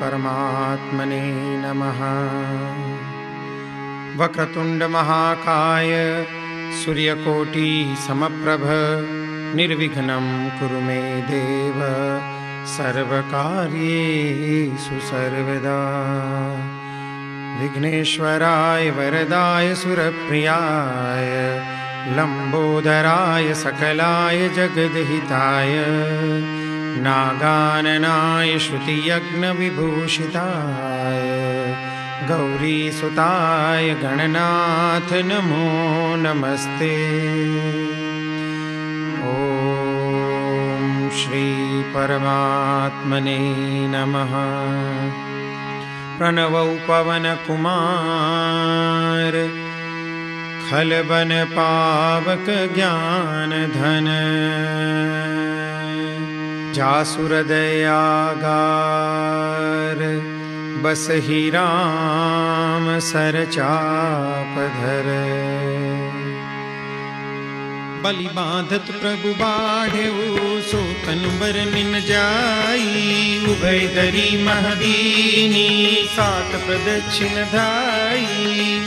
परमात्मने नमः। वक्रतुंड महाकाय सूर्यकोटि समप्रभ निर्विघ्नं कुरु मे देव सर्वकार्येषु सर्वदा। विघ्नेश्वराय वरदाय सुरप्रियाय लंबोदराय सकलाय जगद्हिताय नागाननाय श्रुतियज्ञविभूषिताय गौरीसुताय गणनाथ नमो नमस्ते। ओम श्री परमात्मने नमः। प्रणवौ पवन कुमार खलबन पावक ज्ञान धन जासुर दयागार बसहि राम सरचाप धर। बलि बांधत प्रभु बाढ़ेऊ सो तन बर निन जाई उभय दरी महदीनी सात प्रदक्षिण धाई।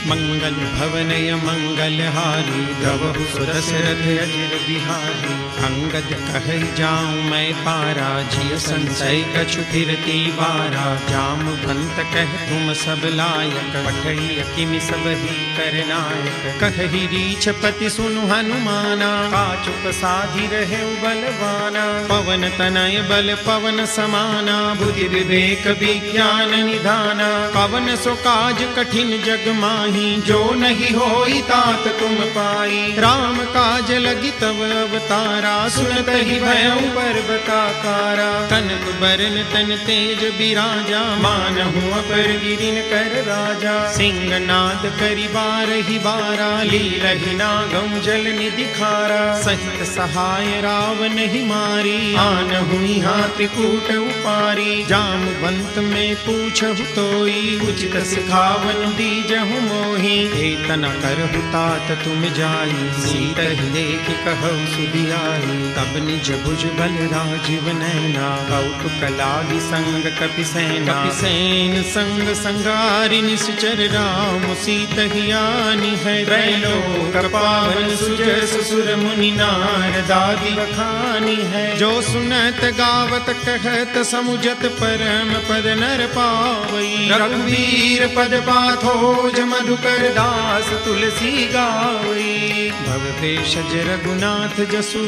मंगल भवनय मंगल हारी गवहु सुदशरथ अजिर बिहारी। अंगद कहै जाऊं मैं पारा जिय संशय कछु फिरती बारा। जामवंत कह तुम सब लायक पठई किमि सब ही करनायक। कहहि रीछपति सुनु हनुमाना काचुक साधि रहे बलवाना। पवन तनय बल पवन समाना बुद्धि विवेक विज्ञान निधाना। पवन सो काज कठिन जग माही जो नहीं होई तात तुम पाई। राम काज लगी तव अवतारा सुनत ही भयउ पर्वताकारा। कनक बरन तन तेज बिराजा मानहु अपर गिरिन कर राजा। सिंहनाद करि बारहि बारा लीलहि नागम जल निधि खारा। सहित सहाय रावण ही मारी आनहु यहाँ त्रिकूट उपारी। जामवंत में पूछहु तोई उचित सिखावन दीजहु मोहि। एतन करहु तात तुम जाई सीतहि देखि कहु सुधियाई। तब निज भुज बल राजीव नैना कौतुक लागी संग कपिसेना। कपिसेन संग संगारि निश्चर राम सीतहि आनी है। त्रैलोक पावन सुजस सुर मुनि नारदादि बखानी है। जो सुनत गावत कहत समुझत परम पद नर पावई। रघुवीर पद पाथोज मधुकर दास तुलसी गावई। भव भेषज रघुनाथ जसु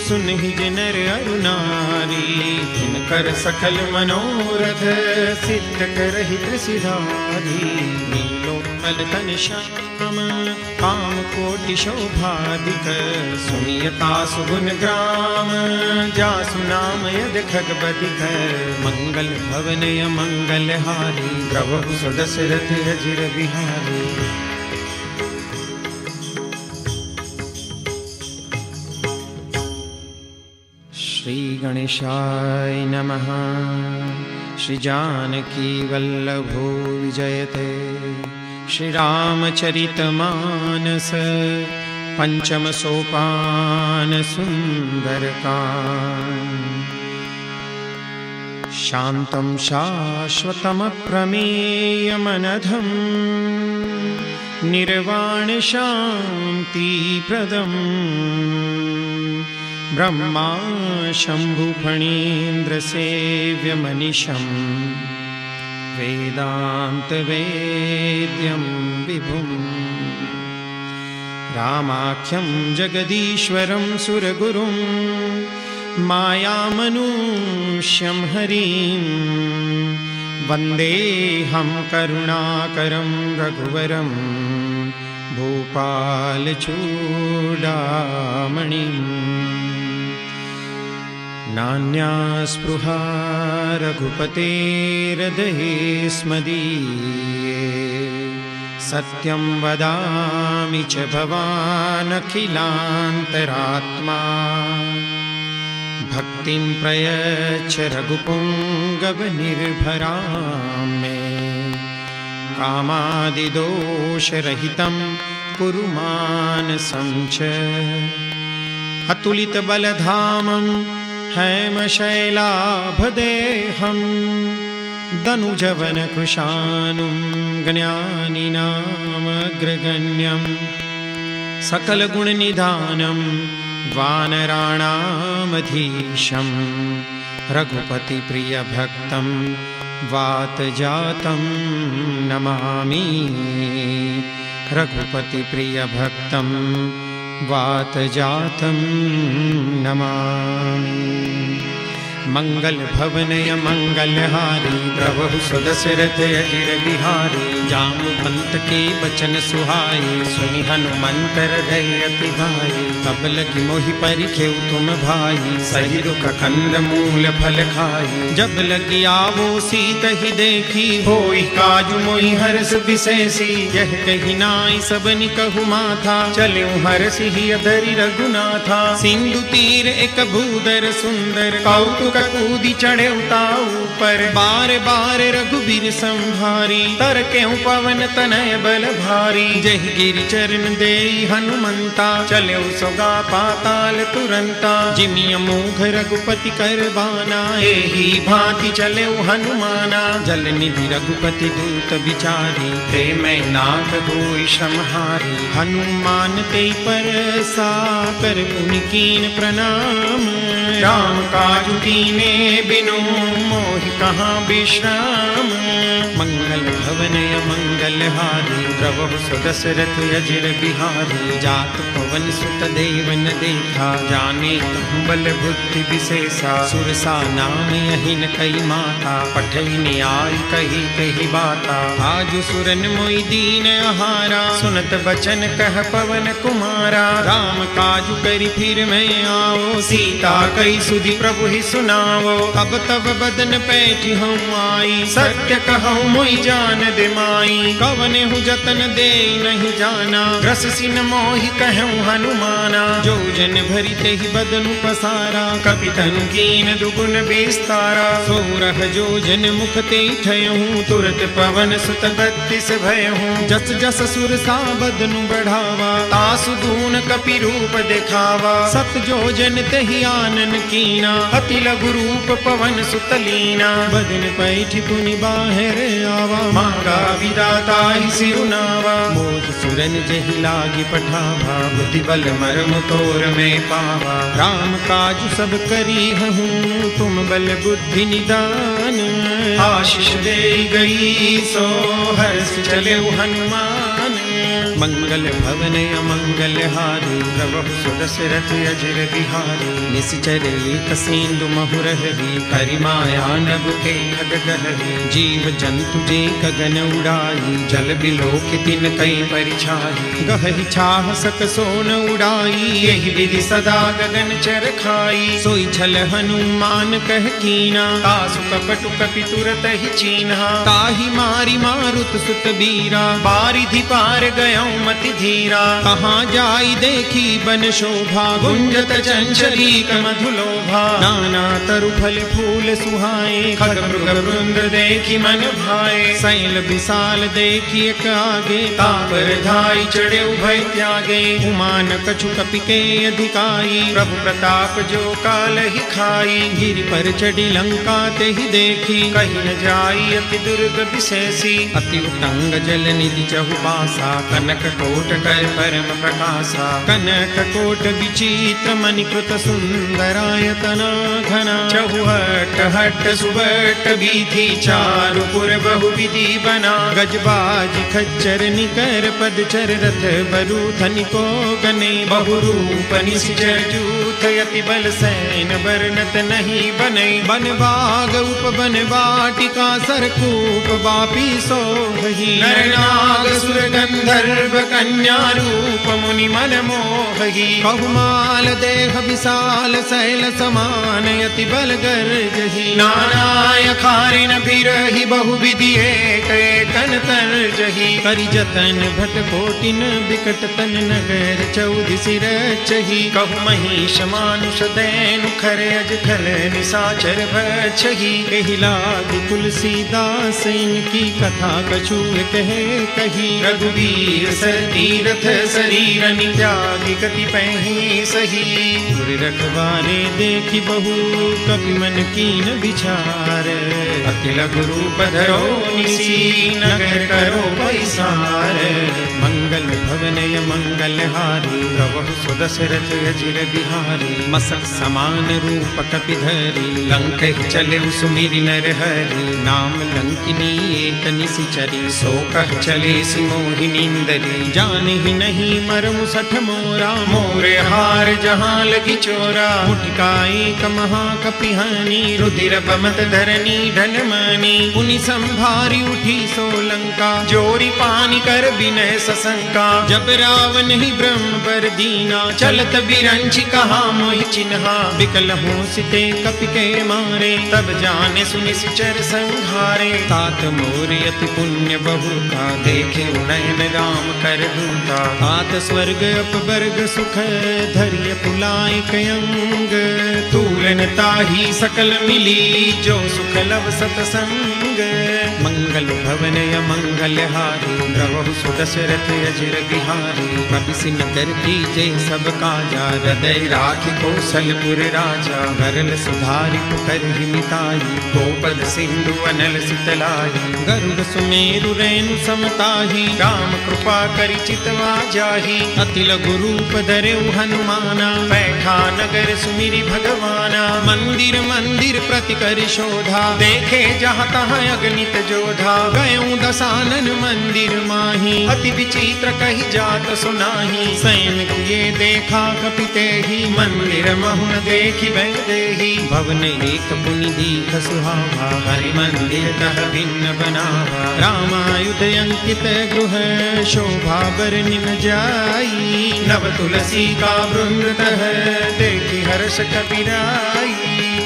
सुनहि जिनर अरु नारी। जिनकर सकल मनोरथ सिद्ध करहि त्रिशिधारी। नीलोत्पल तन श्याम काम कोटि शोभाधिक। सुनियता सुगुन ग्राम जासु नाम यद खगबधिक। मंगल भवनय मंगल हारी प्रभु सुदशरथ अजिर बिहारी। श्री गणेशाय नमः। श्री जानकी वल्लभो विजयते। श्री रामचरितमानस पंचम सोपान सुंदरकांड। शांतं शाश्वतमप्रमेयमनघं निर्वाण शांति प्रदम्। ब्रह्मा शंभु फणीन्द्र सेव्य मनीषं वेदांत वेद्यं विभुम्। रामाख्यं जगदीश्वरं सुरगुरुं मायामनुष्यं हरिं। वन्देऽहं करुणाकरं रघुवरं भूपालचूडामणिम्। नान्या स्पृहा रघुपतेर्हृदये स्मदीये। सत्यं वदामि च भवान् अखिलान्तरात्मा। भक्तिं प्रयच्छ रघुपुङ्गवनिर्भरां मे। कामादिदोषरहितं कुरु मानसं च। अतुलितबलधामं हेमशैलाभदेहं दनुजवन कृशानुं ज्ञानिनामग्रगण्यं सकल गुण निधानं वानराणामधीशं रघुपति प्रिय भक्तं वातजातं नमामि। रघुपति प्रिय भक्तं वातजातं नमामि। मंगल भवनय मंगलहारी प्रभु सुदशरथ अजिर बिहारी। जामवंत के बचन सुहाए सुनि हनुमंत हृदय अति भाई। तब लगी मोहि परिखेउ तुम भाई सही रुख कंद मूल फल खाई। जब लगी आवो सीत ही देखी होई काजु मोहि हर्ष विशेषी। यह कही नाई सबनि कहु माथा चले हर्ष ही अधरि रघुनाथा। सिंधु तीर एक भूदर सुंदर कौतुक कूदी चढ़े उताऊ पर। बार बार रघुबीर संभारी तर क्यों पवन तनय बल भारी। जय गिरि चरण दे हनुमंता चले सोगा पाताल तुरंता। जिमिय मोघ रघुपति कर बाना एही भांति चले हनुमाना। जल निधि रघुपति दूत विचारी प्रेम नाथ होई श्रमहारी। हनुमान ते पर साकर पुनिकीन प्रणाम। राम काजु कीने बिनु मोहि कहाँ विश्राम। मंगल भवनय मंगलहारी प्रभु सुदशरथ अजिर बिहारी। जात पवन सुत देवन देखा जाने कहु बल बुद्धि विशेषा। सुरसा नाम यहिन कई माता पठई न्याय कही कही बाता। आजु सुरन मोहि दीन आहारा सुनत बचन कह पवन कुमारा। राम काजु करि फिर मैं आओ सीता कई सुधि प्रभु ही सुनावो। अब तब बदन पैठी हूँ आई सत्य कहूँ मोहि जान दे माई। कवने हूँ जतन दे नहीं जाना ग्रस सिन मोहि कहूँ हनुमाना। जो जन भरी ते ही बदनु पसारा कपि तनु कीन दुगुन विस्तारा। सोरह जो जन मुख ते ठयहूँ तुरत पवन सुत बत्तीस भयहूँ। जस जस सुर सा बदनु बढ़ावा तासु दून कपि रूप दिखावा। सत जो जन ते ही आनन कीना अति लघु रूप पवन सुतलीना। बदन पैठी पुनि बाहर आवा मांगा विदाता ही सिरुनावा। मोद सुरन जहि लागी पठावा बुद्धि बल मर्म तोर में पावा। राम काज सब करी हूँ तुम बल बुद्धि निदान। आशीष दे गई सो हर्ष चले हनुमान। मंगल भवनय मंगलहारी प्रभु सुदशरथ अजिर बिहारी। निश्चर एक सिंधु महुरहरी करिमाया नभ के खगगहरी। जीव जंतु जे गगन उड़ाई जल बिलोक तिन कई परिछाई। गहहि छाह सक सोन उड़ाई यही विधि सदा गगन चर खाई। सोई छल हनुमान कह कीना तासु कपटु कपि तुरत ही चीन्हा। ताहि मारी मारुत सुत बीरा बारिधि पार गयौ मति धीरा। कहाँ जाई देखी बन शोभा गुंजत चंचलीक मधुलोभा। नाना तरु फल फूल सुहाए खग मृग वृंद देखी मन भाए। शैल विशाल देखी एक आगे तापर धाई चढ़े उभय त्यागे। उमान कछु कपि के अधिकाई प्रभु प्रताप जो काल ही खाई। गिरि पर चढ़ी लंका ते ही देखी कहीं न जाई अति दुर्ग विशेषी। अति उतंग जल निधि चहुबासा कनक कोट कर परम प्रकाशा। कनक कोट विचित्र मणिकृत सुंदरायतना घना। चहुहट हट सुबट बीथी चारु पुर बहु विधि बना। गजबाज खच्चर निकर पदचर रथ बरु धनिको गने। बहु रूप निश्चर जूथ यति बल सैन बरनत नहीं बने। बन बाग उप बन बाटिका सरकूप बापी सोहि। नर नाग सुर गंधर्व कन्या रूप मुनि मन मोहि। बहुमाल देह विशाल शैल समान यति बल गर्जहि। नानाय खारिन बिरहि बहु विधि एक एकन तरजहि। करि जतन भट कोटिन बिकट तन नगर चौधि सिर चहि। कहु महिष मानुष दैनु खर अज खल निसाचर भक्षहि। एहि तुलसीदास इनकी कथा कछु कहे कही। रघुवीर सर तीरथ शरीरनि त्यागी कति पहि सही। गुर रखवारे देखी बहु कपि मन कीन विचार, अखिल गुरु पधरो निसी नगर करो पैसार। मंगल भवनय मंगल हारी प्रभु सुदशरथ अजिर बिहारी। मसक समान रूप कपिधरी लंक चले सुमिरि नर हरि। नाम लंकिनी एक निशिचरी सो कह चले सि मोहिनींदरी। जाने ही नहीं मरमु सठ मोरा मोरे हार जहाँ लगी चोरा। मुठिका एक महाकपिहानी रुधिर बमत धरनी धन मानी। पुनि संभारी उठी सो लंका जोरी पानी कर विनय सशंका। जब रावण ही ब्रह्म पर दीना चलत बिरंची कहा मोहि चिन्हा। विकल हो सिते कपि के मारे तब जाने सुनि सिचर संहारे। तात मोर अति पुण्य बहुता देखे नयन राम कर दूता। तात स्वर्ग अपवर्ग सुख धैर्य पुलाय कयंग। तूलन ताही सकल मिली जो सुख लव सतसंग। मंगल भवनय मंगल हारी प्रभु सुदशरथ अजिर बिहारी। कपिसिन कर कीजे सब काजा हृदय राखि कौशलपुर राजा। गरल सुधारि पुकर हिमिताई गोपद सिंधु अनल सितलाई। गरुड़ सुमेरु रेणु समताही राम कृपा करि चितवा जाही। अतिल गुरूप धरेउ हनुमाना बैठा नगर सुमिरि भगवाना। मंदिर मंदिर प्रति करि शोधा देखे जहाँ तहाँ अगणित जोधा। गयऊँ दसानन मंदिर माही अति विचित्र कही जात सुनाही। सैन किए देखा कपिते ही मंदिर महुन देखी बैदेही। भवन एक पुनि दीख सुहावा हरि मंदिर तह भिन्न बनावा। रामायुध अंकित गृह शोभा बरनिन जाई। नव तुलसी का वृंद तह देखी हर्ष कपिराई।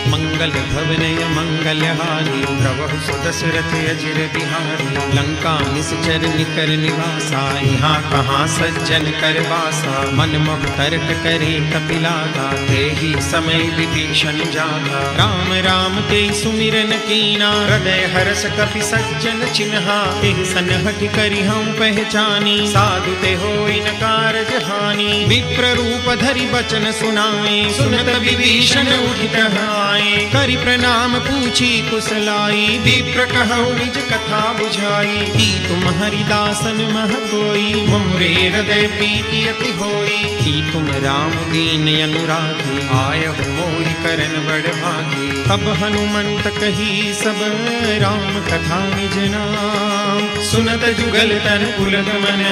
मंगल भवनय मंगल हारी प्रभु सुदशरथ अजिर बिहारी। लंका निश्चर निकर निवासा यहाँ कहाँ सज्जन कर वासा। मन मोह तर्क करे कपिलागा तेहि समय विभीषण जागा। राम राम ते सुमिरन कीना हृदय हर्ष कपि सज्जन चिन्हा। तेहि सन हठि करि हम पहचानी साधु ते होई न कारज हानि। विप्र रूप धरि बचन सुनाए सुनत विभीषण उठित आए। करि प्रणाम पूछी कुशलाई विप्र कहु निज कथा बुझाई। की तुम हरिदासन मह कोई मोरे हृदय प्रीति अति होई। की तुम राम दीन अनुरागी आयहु मोहि करन बड़ भागी। तब हनुमंत कही सब राम कथा निज नाम। सुनत जुगल तन पुलक मन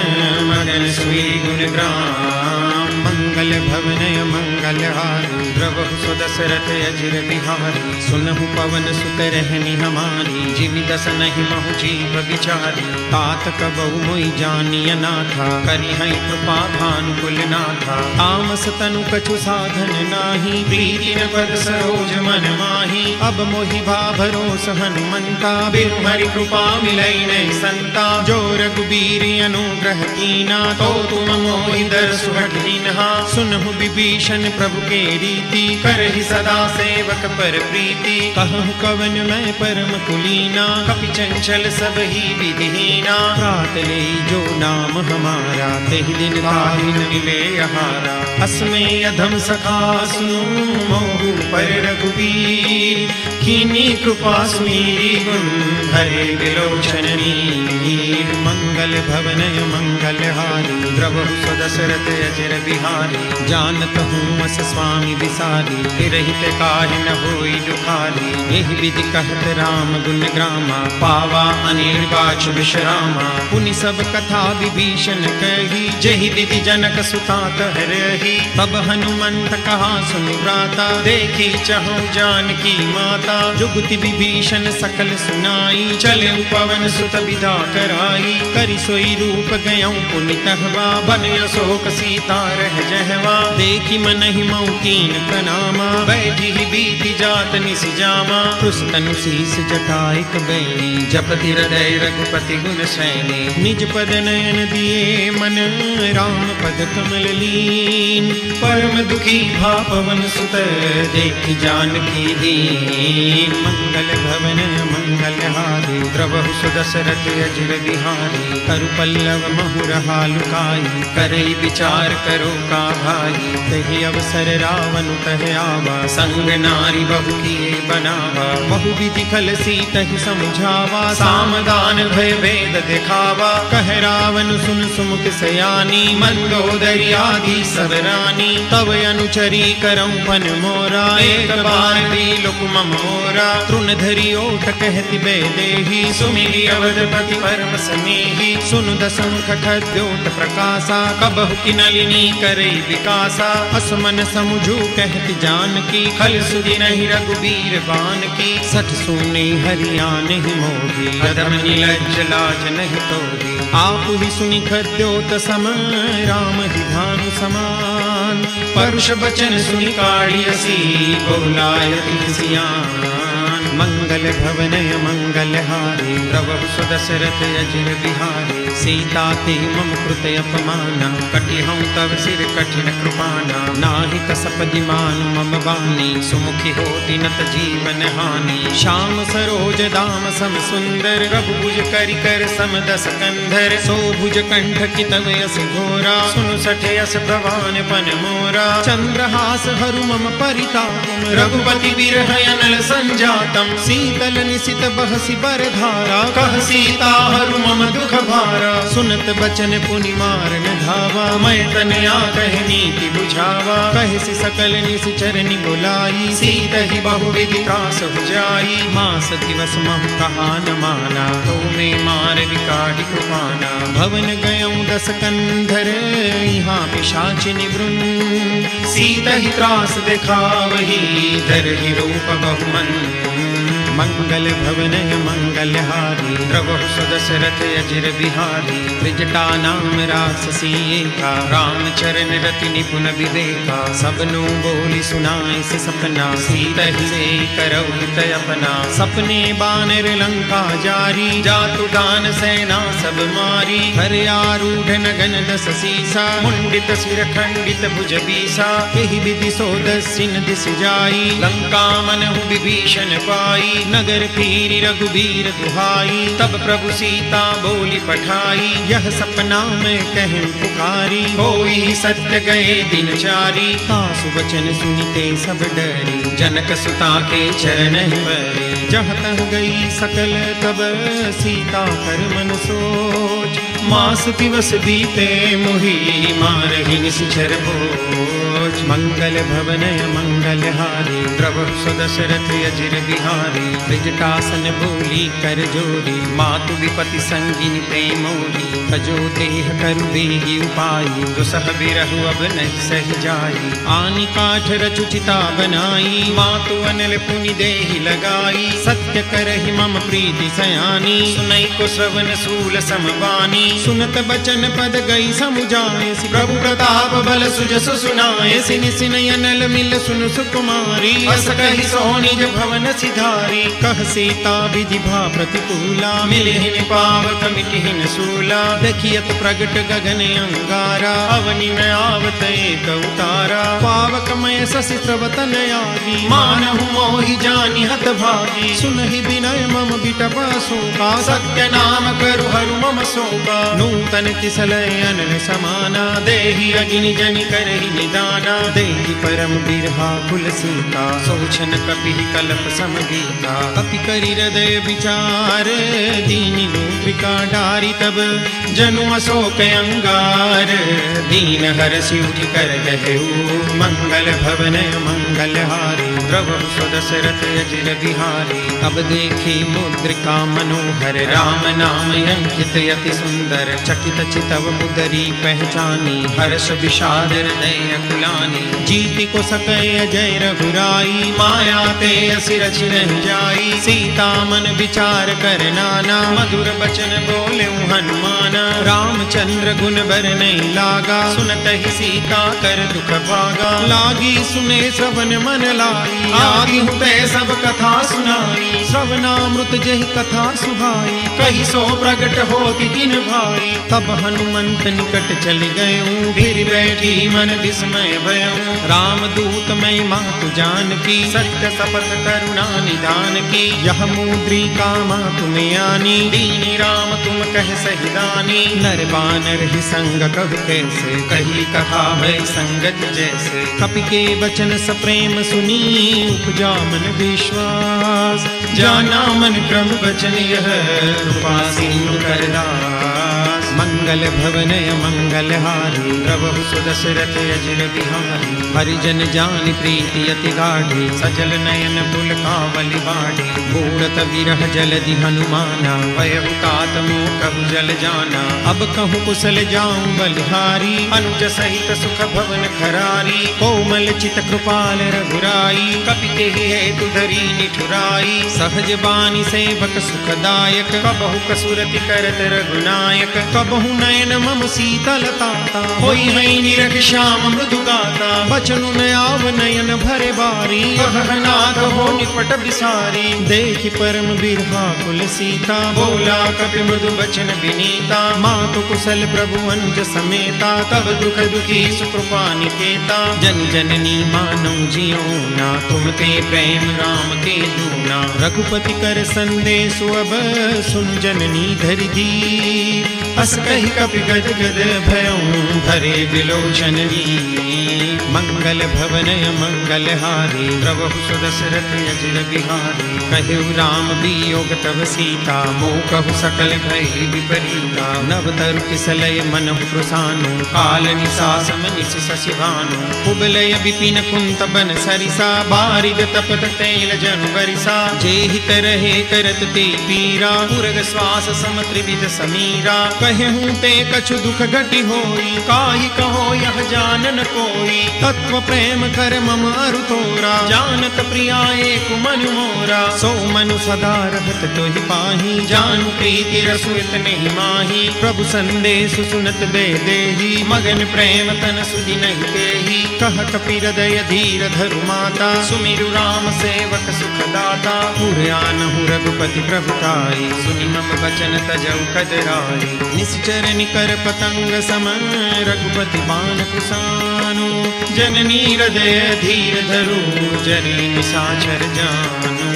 मगन सुई गुण ग्राम। मंगल भवनय मंगल हारी प्रभु सुदशरथ अजिर बिहारी। सुनहु पवन सुत रहनी हमारी जिमि दस नहीं महु जीव विचारी। तात कबहु मोहि जानिय नाथा करि हैं कृपा भानुकुल नाथा। तामस तनु कछु साधन नाही प्रीति न पद सरोज मन माही। अब मोहि भाभरोस हनुमंता बिनु हरि कृपा मिलई नहीं संता। जो रघुबीर अनुग्रह कीना तो तुम मोहि दरसु हठ दीन्हा। सुनहु विभीषण प्रभु के रीति करहि सदा सेवक पर प्रीति। कहूँ कवन मैं परम कुलीना कपि चंचल सब ही विधिहीना। रात ले जो नाम हमारा तेहि दिन ताहि न मिले आहारा। अस्मे अधम सखा सुनो मोहु पर रघुबीर। कीनी कृपा सुमीरी गुण हरे विलोचन नीर। मंगल भवनय मंगल हारी प्रभु सुदशरथ अजिर बिहारी। जानत हूँ अस स्वामी विसारी रहित काहि न होई दुखारी। एहि विधि कहत राम गुण ग्रामा पावा अनिर्वाच विश्रामा। पुनि सब कथा विभीषण कही जहि विधि जनक सुता कह रही। तब हनुमंत कहा सुनि व्राता देखी चहु जानकी माता। जुगति विभीषण सकल सुनाई चले पवन सुत विदा कराई। करि सोई रूप गयऊँ पुनि तहवा बन अशोक सीता रह जहवा। देखी मनहि मऊ कीन प्रणामा बैठी ही बीती जात निस जामा। पुस्तनु शीस जटाइक बैणी जपति हृदय रघुपति गुण सैनी। निज पद नयन दिए मन राम पद कमल लीन। परम दुखी भा पवन सुत देखी जानकी दीन। मंगल भवन मंगल हारी प्रभु सुदशरथ अजिर बिहारी। करु पल्लव महुरहा लुकाई, करई विचार करो का भाई। तहि अवसर रावण तह आवा, संग नारी बहु किए बनावा। बहु विधि खल सीतहि समझावा, सामदान भय भेद दिखावा। कह रावण सुन सुमुख सयानी, मंदोदरी आदि सब रानी। तब अनुचरी करऊं फन मोरा, एक बार भी लुक मोरा। तृण धरी ओट कहति बेदेही, सुमिरि अवधपति परम स्नेही। सुनु दसमुख खद्योत प्रकाशा, कबहु की नलिनी करई विकासा। असमन समुझू कहति जानकी, खल सुधि नहीं रघुबीर बान की। सठ सुने हरियाण ही मोही, अधम निलज्ज लाज नहीं तोही। आप ही सुनि खद्योत सम, राम ही भानु समान। परुष बचन सुनि काढ़ियसी, बोलायति सियान। मंगल भवनय मंगल हारी, द्रवहु सुदशरथ अजिर बिहारी। सीता ते मम कृत अपमाना, कटि हम तव सिर कठिन कृपाना। नाहि कसपदि मानु मम वाणी, सुमुखी होति नत जीवन हानि। श्याम सरोज दाम सम सुंदर, प्रभु भुज करि कर सम दस कंधर। सो भुज कंठ की तव यस घोरा, सुनु सठे यस भवान पन मोरा। चंद्रहास हरु मम परिताप, रघुपति बिरह अनल संजातम। शीतल निशित बहसी बरधारा, कह सीता हरु मम दुख भारा। सुनत बचन पुनि मारन धावा, मैं तनया कह नीति बुझावा। कहसी सकल निशिचरनि बुलाई, सीतहि बहु विधि त्रास बुझाई। मास दिवस महु कहा न माना, तो में मार विकाढ़ि कृपाना। भवन गयऊं दस कंधर, यहाँ पिशाचि निवृन्न। सीतहि त्रास दिखावही, धरहि रूप बहुमन। मंगल भवनय मंगल हारी, द्रवहु सुदशरथ अजिर बिहारी। त्रिजटा नाम राक्षसी एका, राम चरण रति निपुण विवेका। सबनु बोली सुनाए से सपना, सीतहि से करऊ हित अपना। सपने बानर लंका जारी, जातु दान सेना सब मारी। हर आरूढ़ नगन दस सीसा, मुंडित सिर खंडित भुज बीसा। एहि विधि सो दस्सिन दिस जाई, लंका मनहु विभीषण पाई। नगर फिरी रघुबीर दुहाई, तब प्रभु सीता बोली पठाई। यह सपना में कह पुकारी, होई सत्य गए दिन चारी। तासु वचन सुनिते सब डरी, जनक सुता के चरण परे। जहाँ तह गई सकल तब सीता कर मन सोच। मास दिवस बीते मुहि, मारहि निशिचर भोज। मंगल भवनय मंगल हारी, द्रवहु सुदशरथ अजिर बिहारी। त्रिजटासन बोली कर जोरी, मातु विपति संगिनी ते मोरी। तजो देह करु बेगी उपाई, दुसह बिरहु अब नहीं सह जाई। आनि काठ रचु चिता बनाई, मातु अनल पुनि देहि लगाई। सत्य करहि मम प्रीति सयानी, सुनई को श्रवण सूल समबानी। सुनत बचन पद गई समुझाए, प्रभु प्रताप बल सुजसु सुनाए। सिनि सिनि अनल मिल सुनु सुकुमारी, अस कहि सो निज भवन सिधारी। कह सीता विधि भा प्रतिकूला, मिलिहिन पावक मिटिहिन सूला। देखियत प्रगट गगन अंगारा, अवनि न आवत एक उतारा। पावक मय शशि स्रवतन आदि, मानहु मोहि जानि हत भागी। सुनहि विनय मम बिटप शोका, सत्य नाम करु हरु मम शोका। नूतन तिसलय अनल समाना, देहि अगिनि जनि करहि निदाना। देहि परम बिरहा कुल सीता, सोचन कपि कलप समगीता। कपि करि हृदय विचार, दीनि मुद्रिका डारी। तब जनु अशोक अंगार, दीन हरषि उठि कर कहऊ। मंगल भवनय मंगल हारी, द्रवहु सुदशरथ अजिर बिहारी। तब देखी मुद्रिका मनोहर, राम नाम अंकित अति सुंदर। चकित चितव मुदरी पहचानी, हर्ष विषाद हृदय अकुलानी। जीति को सकय अजय रघुराई, माया ते असि रचि नहीं जाई। सीता मन विचार कर नाना, मधुर बचन बोले हनुमाना। रामचंद्र गुण बर नहीं लागा, सुनत ही सीता कर दुख भागा, लागी सुने श्रवण मन लाई, आदि हुते सब कथा सुनाई, श्रवणामृत जहि कथा सुहाई, कही सो प्रगट होति दिन भाई, तब हनुमंत निकट चल गयूं, फिर बैठी मन विस्मय भयूं, राम दूत मैं मातु जानकी, सत्य शपथ करुणा निधान की, यह मुद्रिका मातु में आनी, दीनी राम तुम कह सही दानी, नर बानर ही संग कब कैसे, कही कथा भय संगत जैसे, कपि के वचन सप्रेम सुनी, उपजा मन विश्वास, जाना मन क्रम वचन यह, कृपा सिंधु करदास, मंगल भवनय मंगल हारी, प्रभु सुदशरथ अजिर बिहारी, हरिजन जान प्रीति अति गाढ़ी, सजल नयन पुलकावली बाढ़ी, बूढ़त विरह जलधि हनुमाना, भयहुतात मोह जल जाना, अब कहूँ कुशल जाऊं बलिहारी, अनुज सहित सुख भवन खरारी, कोमल चित कृपाल रघुराई, कपिते हेतु धरी निठुराई, सहज बानी सेवक सुखदायक, कबहु कसुरति करत रघुनायक, कबहु नयन मम शीतलताता, होई है निरख श्याम मृदु गाता, बचनु न आव नयन भरे बारी, नाथ हो निपट बिसारी, देखि परम बिरहा कुल सीता, बोला कपि मृदु बचन विनीता, मातु कुशल प्रभु अनुज समेता, तब दुख दुखी सुकृपा निकेता, जन जननी मानौ जियो ना, तुम ते प्रेम राम के दूना, रघुपति कर संदेश अब सुन जननी धरि धीर, अस कहि कपि गद गद भयऊं भरे विलोचन वीर, मंगल भवनय मंगल हारी, प्रभु सुदशरथ अजिर बिहारी, कहु राम वियोग तब सीता, मोकहु सकल भय विपरीता, नव तरु किसलय मनहु कृसानु, काल निसासम निस शशिभानु, कुबलय विपिन कुंत बन सरिसा, बारिद तपत तैल जनु बरिसा, जेहि तरहे करत ते पीरा, पुरग श्वास सम त्रिविध समीरा, कहूँ ते कछु दुख घटि होई, काहि कहो यह जानन कोई, तत्व प्रेम कर मम अरु तोरा, जानत प्रिया एक मन मोरा, सो मनु सदा रहत तोहि पाही, जानु प्रीति रसु इतने माही, प्रभु संदेश सुनत दे देही, मगन प्रेम तन सुधि नहीं देही, कह कपि हृदय धीर धरु माता, सुमिरु राम सेवक सुखदाता, पुरयानहु रघुपति प्रभुताई, सुनि मम वचन तजौ कदराई, निश्चर निकर पतंग सम, रघुपति बाण कुसानु, जननी हृदय धीर धरु, जनि निशाचर जानु,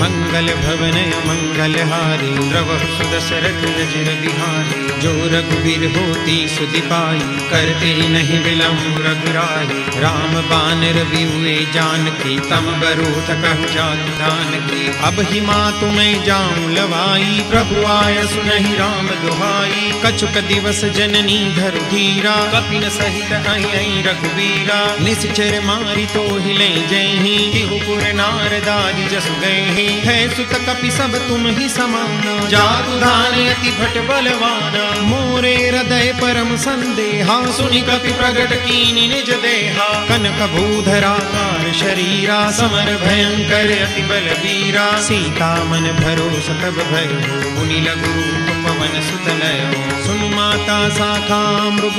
मंगल भवनय मंगल हारी, प्रभु सुदशरथ अजिर बिहारी, जो रघुवीर होती सुधि पाई, करते नहीं विलम्ब रघुराई, राम बानर बिहुए जानकी, तम बरूथ कहु जातु जानकी, अब ही मातु मैं जाऊं लवाई, प्रभु आय सुनहि राम दुहाई, कछुक दिवस जननी धरु धीरा, कपिन सहित आई रघुवीरा, निश्चर मारी तो हिले जयहि, तिहुपुर नारदादि जसु गए, है सुत कपि सब तुम ही समाना, जातु धान अति भट बलवाना, मोरे हृदय परम संदेहा, सुनि कपि प्रगट कीनि निज देहा, कनक भूधराकार शरीरा, समर भयंकर अति बलवीरा, सीता मन भरोस तब भयो, मुनि लघु रूप पवन सुत लयो, सुनु माता शाखा मृग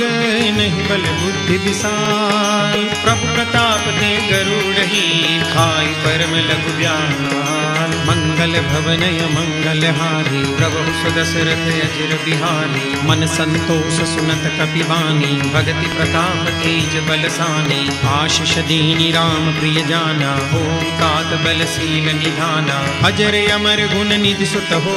नहीं बल बुद्धि विशाल, प्रभु प्रताप ते गरुड़हि, खाई परम लघु व्याल, मंगल भवनय मंगल हारी, प्रभु सुदशरथ अजिर बिहारी, मन संतोष सुनत कपि बानी, भगति प्रताप तेज बलसानी, आशीष दीनी राम प्रिय जाना, होम तात बलशील निधाना, अजर अमर गुण निधि सुत हो,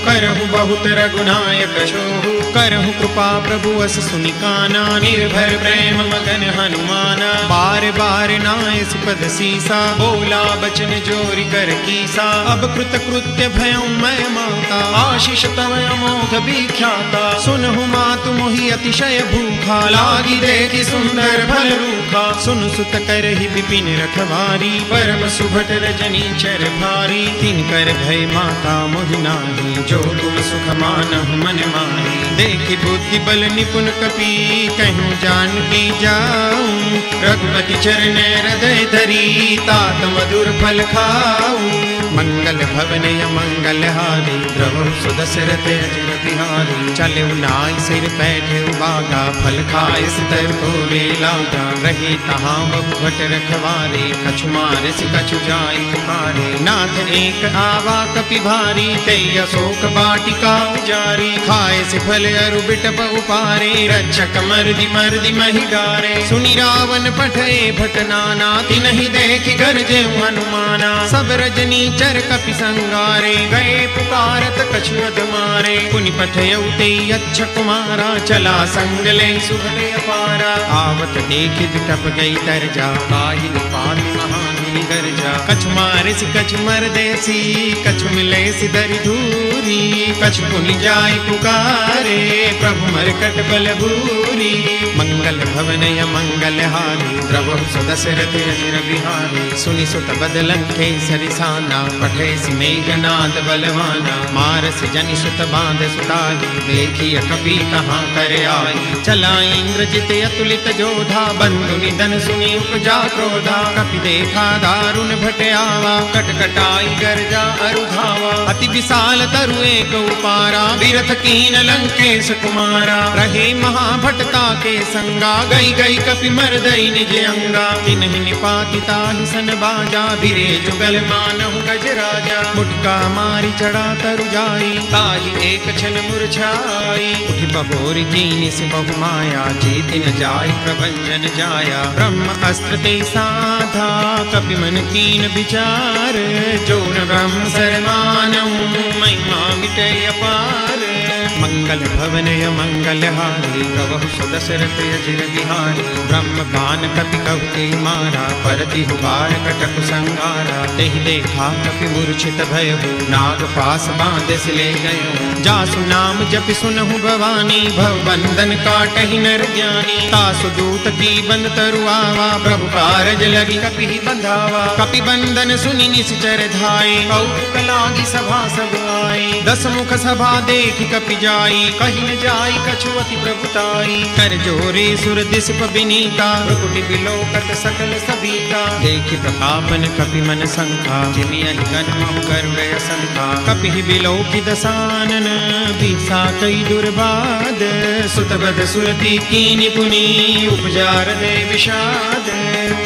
करहु बहुत रघुनायक छोहु, करहु कृपा प्रभु अस सुनिकाना, निर्भर प्रेम मगन हनुमाना, बार बार नाय सुपद सीसा, बोला बचन जोरि कर कीसा, अब कृत कृत्य भयं मैं माता, आशीष तव अमोघ विख्याता, सुनहु मातु मोहि अतिशय भूखा, लागी देखि सुंदर भल रूखा, सुन सुत करहि विपिन रखवारी, परम सुभट रजनी चर भारी, तिनकर भय माता मोहि नाही, जो तुम सुख मानहु मन माही, देखि बुद्धि बल निपुण कपि, कहूँ जानकी जा जाऊं, रघुपति चरण हृदय धरी तात मधुर फल खाऊं। मंगल भवन मंगल हारी द्रवहु सुदशरथ अजिर बिहारी। चले नाई सिर बैठे बागा फल खाए सितर तोरे लागा। रहे तहाँ बहुभट रखवारे कछु मारे से कछु जाय पुकारे। नाथ एक आवा कपि भारी तई अशोक बाटिका उजारी। खाए से फल अरु बिटप उपारे रक्षक मर्दि महि डारे। सुनि रावण पठे भट नाना तिन्हि देखि गरजे हनुमाना। सब रजनी चर कपि संगारे गए पुकारत कछु अध मारे। पुनि पठयउ ते अच्छा कुमारा चला संग ले सुभले अपारा। आवत देखि बिटप गई तरजा काहि निपात महामुनि गरजा। कछु मारे से कछु मर देसी कछु मिले सी दरि धूरी। कछु पुनि जाय पुकारे प्रभु मरकट बल भूरी। मंगल भवन मंगल हारी द्रवहु सदशरथ अजिर बिहारी। सुनि सुत बदलन केसरि साना पठे सि मेघनाद बलवाना। मारस जनि सुत बांध सुताही देखिय कपि कहाँ कर आई। चला इंद्रजित अतुलित जोधा बंधु निधन सुनि उपजा क्रोधा। कपि देखा दारुण भट आवा कटकटाई गर्जा अरु धावा। अति विशाल तरु एक उपारा बिरथ कीन लंकेश कुमारा। रहे महाभटता के संगा गई गई कपि मर्दई निज अंगा। तिन्हि निपाति ताहि सन बाजा बिरे जुगल मानहु गज राजा। मुटका मारी चढ़ा तरु जाई ताहि एक छन मुरझाई। उठि बबोरि कीनि से बहु माया जीति न जाय प्रभंजन जाया। ब्रह्म अस्त्र ते साधा कपि मन कीन विचार। जो न ब्रह्म शरमानहु महिमा मिटे अपार। मंगल भवन मंगल हारी प्रभु सुदशरथ अजिर बिहारी। ब्रह्म बाण कपि कहु ते मारा परति हुबार कटक संगारा। तेहि देखा कपि मूर्छित भयहु नाग पास बांधस ले गयो। जासु नाम जपि सुनहु भवानी भव बंधन काटहि नर ज्ञानी। तासु दूत की बंद तरु आवा प्रभु कारज लगी कपि बंधावा। कपि बंधन सुनि निश्चर धाये कौतुक लागी सभा सब आई। दस मुख सभा देखि कपि जाई कहि न जाई कछु अति प्रभुताई। कर जोरे सुर दिस बिनीता भ्रुकुटि बिलोकत सकल सबीता। देखि प्रतापन कपि मन शंका जिमियहि गण महु गरुड़ शंका। कपि बिलोकि दसानन बीसा कई दुर्बाद। सुतबद सुरति कीनि पुनि उपजा हृदय विषाद।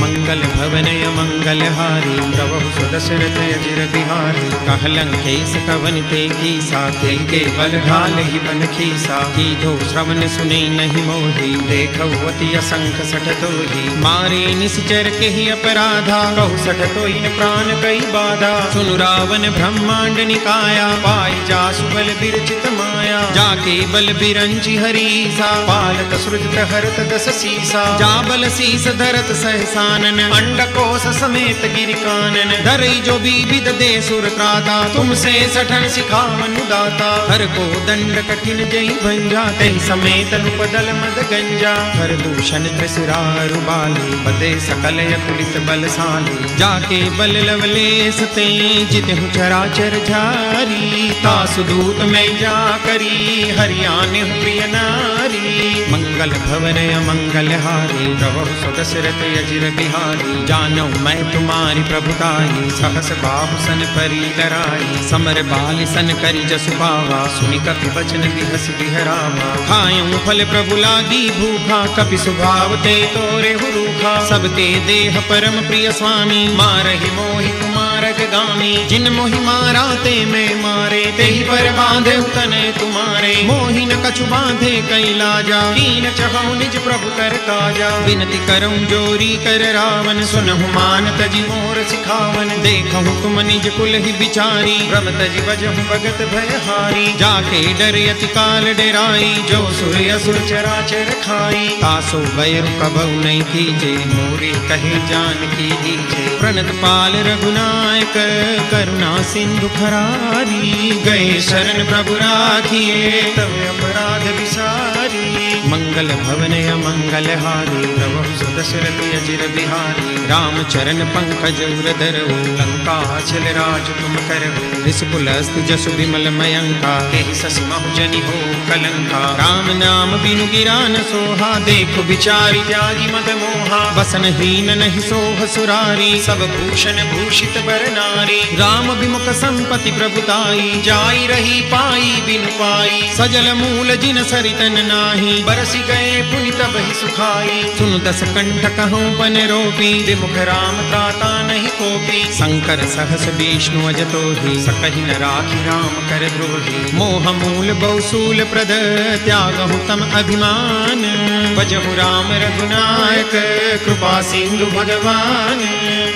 मंगल भवन मंगल हारी प्रभु सुदशरथ अजिर बिहारी। कहलंकेश कवन ते कीसा के बल ढाल ही बन खीसा। कीधो श्रवण सुने नहीं मोही देखौ अति असंख सठ तोही। मारे निश्चर के ही अपराधा कहु सठ तोहि प्राण कई बाधा। सुनु रावण ब्रह्मांड निकाया पाई जासु बल बिरचित माया। जाके बल बिरंचि हरीसा पालत सृजत हरत दस सीसा। जा बल शीस धरत सहसानन अंडकोश समेत गिरि कानन। धरई जो विविध दे सुर त्राता तुमसे सठन सिखावन दाता। हर को दंड कठिन जई भंजा तहि समेत नुपदल मद गंजा। हर दूषण त्रिशिरारु बाली बदे सकल अतुलित बलशाली। जाके बल लवलेश ते जितहु चराचर झारी। तासु दूत में जा करी हरियाने प्रिय नारी। मंगल भवन मंगल हारी प्रभु सुदशरथ अजिर बिहारी। जानौ मैं तुम्हारी प्रभुताई सहस बाहु सन परी लराई। समर बाल सन करी जसु पावा सुनि कपि बचन बिहस बिहरावा। खायूं फल प्रभु लागी भूखा कपि स्वभाव ते तोरे हुरूखा। सब ते देह परम प्रिय स्वामी मारहि मोहि कुमारक गामी। जिन मोहि मारा ते मैं मारे तेहि पर बांधे तने तुम्हारे। मोहि न कछु बांधे कई लाजा कीन चहु निज प्रभु कर काजा। विनती करऊं जोरी कर रावण सुनहु मान तजि मोर सिखावन। देखहु तुम निज कुल ही बिचारी भ्रम तजि बजहु भगत भयहारी। जाके डर अति काल डेराई जो सुर असुर चराचर खाई। तासो बैरु कबहु नहीं कीजे मोरे कहे जान की दीजे। प्रणत पाल रघुनाय नायक करुणा सिंधु खरारी, गए शरण प्रभु राखिए तब अपराध विसारी। मंगल भवन अमंगल हारी, प्रभु सुदशरथ अजिर बिहारी। राम चरण पंकज उरधर, लंका चल राज तुम करहु। ऋषिकुल अस्तु जसु विमल मयंका, तेहि ससि महु जनि हो कलंका। राम नाम बिनु गिरा न सोहा, देखो बिचारी त्यागी मद मोहा। बसन हीन नहीं सोह सुरारी, सब भूषण भूषित बर नारी। राम विमुख संपत्ति प्रभुताई, जाई रही पाई बिनु पाई। सजल मूल जिन सरितन नाही, बरसि गए पुनि तब ही सुखाई। सुनु दस कंठ कहूँ बन रोपी, विमुख राम त्राता नहीं कोपी। शंकर सहस विष्णु अजतो ही, सकहि न राखी राम कर द्रोही। मोह मूल बहुसूल प्रद, त्यागहु तम अभिमान। भजहु राम रघुनायक, कृपा सिंधु भगवान।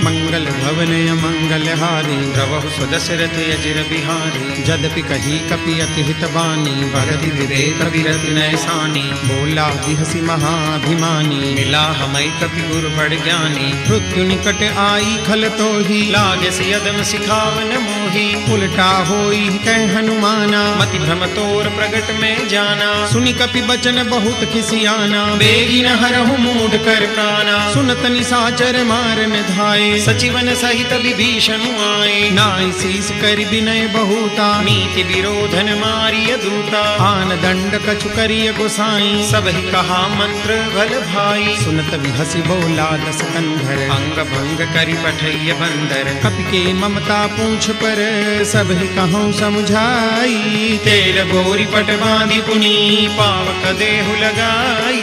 मंगल भवन अमंगल हारी, प्रभु सुदशरथ अजिर बिहारी। जदपि कही कपि अति हित बानी, भरति विवेक विरति नैसानी। बोला बिहसी महाभिमानी, मिला हमै कपि गुरु बड़ ज्ञानी। मृत्यु निकट आई खल तो ही, लागे से यदम सिखावन मोही। उल्टा होई कह हनुमाना, मति भ्रम तोर प्रगट में जाना। सुनि कपि बचन बहुत खिसियाना, बेगी न हरहु मूढ़ कर प्राणा। सुनत निशाचर मारन धाये, सचिवन सहित विभीषण आए। नाई शीस कर विनय बहुता, नीति विरोधन मारिय दूता। आन दंड कछु करिय गोसाई, सब ही कहा मंत्र भल भाई। सुनत विहसी बोला दस कंधर, अंग भंग करि पठैय बंदर। कपि के ममता पूछ पर, सब ही कहूँ समुझाई। तेल गोरी पट बांधि पुनि, पावक देहु लगाई।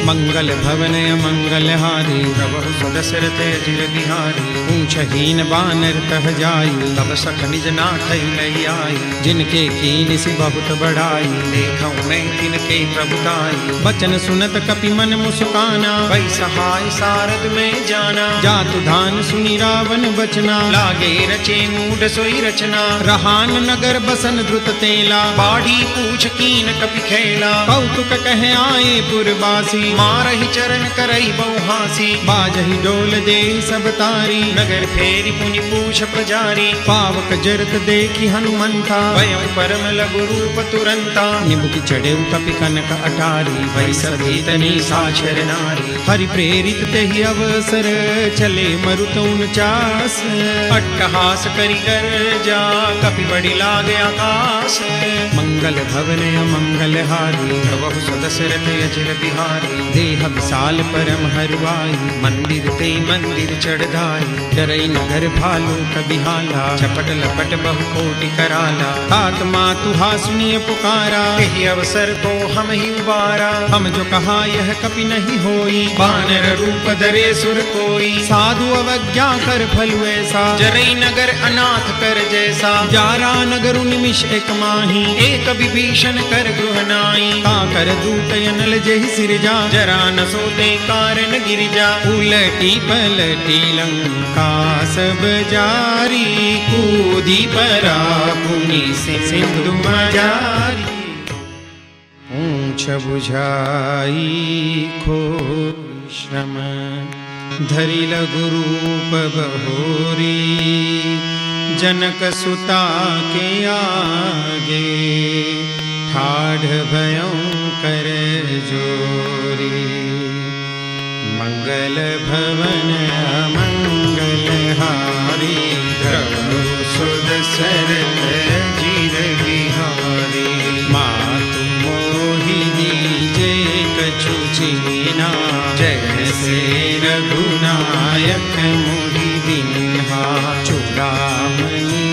मंगल भवन अमंगल हारी, प्रभु सुदशरथ अजिर बिहारी। पूछहीन बानर तह जाई, तब सख निज नाथ लई आई। जिनके कीन सि बहुत बड़ाई, देखऊँ मैं तिनके प्रभुताई। बचन सुनत कपि मन मुस्काना, भई सहाय सारद में जाना। जातु धान सुनि रावण बचना, लागे रचे मूढ़ सोई रचना। रहान नगर बसन द्रुत तेला, बाढ़ी पूछ कीन कपि खेला। कौतुक कहे आए पुरवासी, मारहि चरण करई बहुहासी। बाजहि डोल दे सब तारी, नगर फेरी पुनि पूछ प्रजारी। पावक जरत देखी हनुमंता, भयउ परम लघु रूप तुरंता। निबुक चढ़ेउ कपि कनक अटारी, भई सभी तनि साक्षर नारी। हरि प्रेरित तेहि अवसर, चले मरुत 49। अट्टहास करि गर्जा, कपि बड़ि लागे आकाश। मंगल भवन अमंगल हारी, प्रभु सुदशरथ अजिर बिहारी। देह विशाल परम हरुआई, मंदिर ते मंदिर चढ़ाई। डरई नगर भालू कबिहाला, चपट लपट बहु कोटि कराला। तात मातुहा सुनिय पुकारा, यही अवसर तो हम ही उबारा। हम जो कहा यह कपि नहीं होई, बानर रूप धरे सुर कोई। साधु अवज्ञा कर फलु ऐसा, जरई नगर अनाथ कर जैसा। जारा नगर निमिष एक माही, एक विभीषण कर गृह नाई। का कर दूत अनल जहि सिरजा, जरा न सोते कारण गिरिजा। उलटी पलटी लंका सब जारी, कूदी परा पुनि सिंधु मजारी। पूछ बुझाई खो श्रम, धरि लघु रूप बहोरी। जनक सुता के आगे, ठाढ़ भयं कर जोरी। मंगल भवन अमंगल हारी, प्रभु सुदशरथ अजिर बिहारी। मातु मोहिनी जे कछु चीना, जैसे रघुनायक मुहि दीन्हा। चूड़ामणि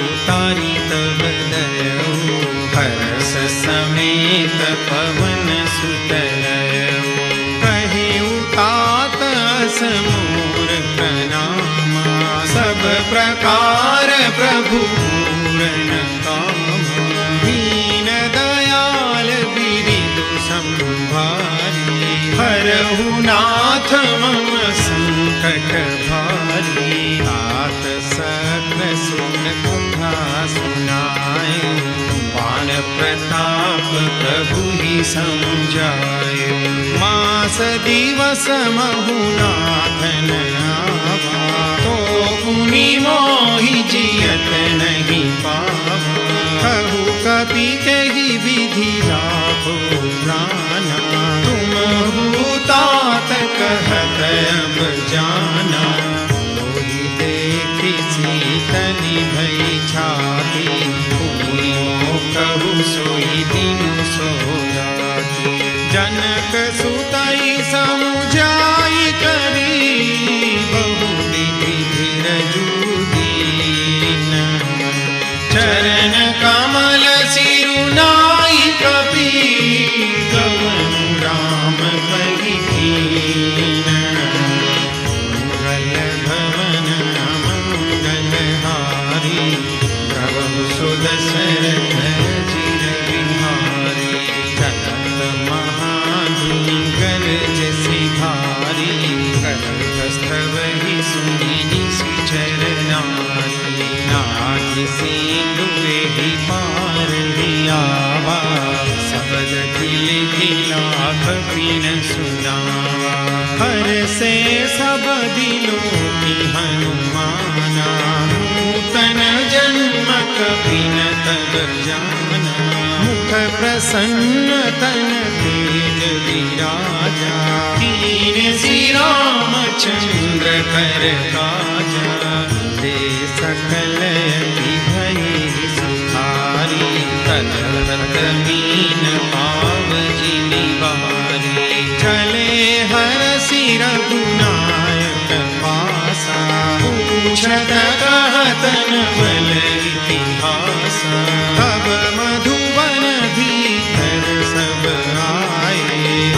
उतारी तब दयऊ, हर्ष समेत पवन सुत लयऊ। कहे उतात समूर प्रणामा, सब प्रकार प्रभु पूरन कामा। दीन दयाल बिरिदु संभारी, हरहु नाथ मम संकट भारी। तात सकल सुन कथा सुनाए, बान प्रताप प्रभु ही समझाए। मास दिवस महु नाथ न आवा, तो भूमि मोहि जियत नहीं पावा। कहु कपि कही विधि लाभो प्राणा, तुम भूतात कहत अब जाना। मोहि देखि शीतल भई छाती, कहु सोई दिन सोराती। जनक सुतई समुझाई करी, बहु विधि धीरजु दीन। चरण कमल सिरुनाई कपि, गवनु राम कहि दीन। मंगल भवन मंगल हारी, प्रभु सुदशरथ चिर बिहारी। सतत महाधुनि गरज सिधारी, करकस्थव ही सुनि सुचर नारी। नाहि सिंधु ही पार हियावा, सबद खिल खिला कपिन सुनावा। हर से सब दिलों की हनुमाना, नूतन जन्म कपिन तब जाना। मुख प्रसन्न तन तेज विराजा, दीन श्री रामचंद्र कर काजा। दे सकल यति भई सुखारी, तलत मीन पाव जिमि बारी। चले हरषि रघुनायक पासा, पूछत कहत न बल इतिहासा। तब मधुवन भीतर सब आए,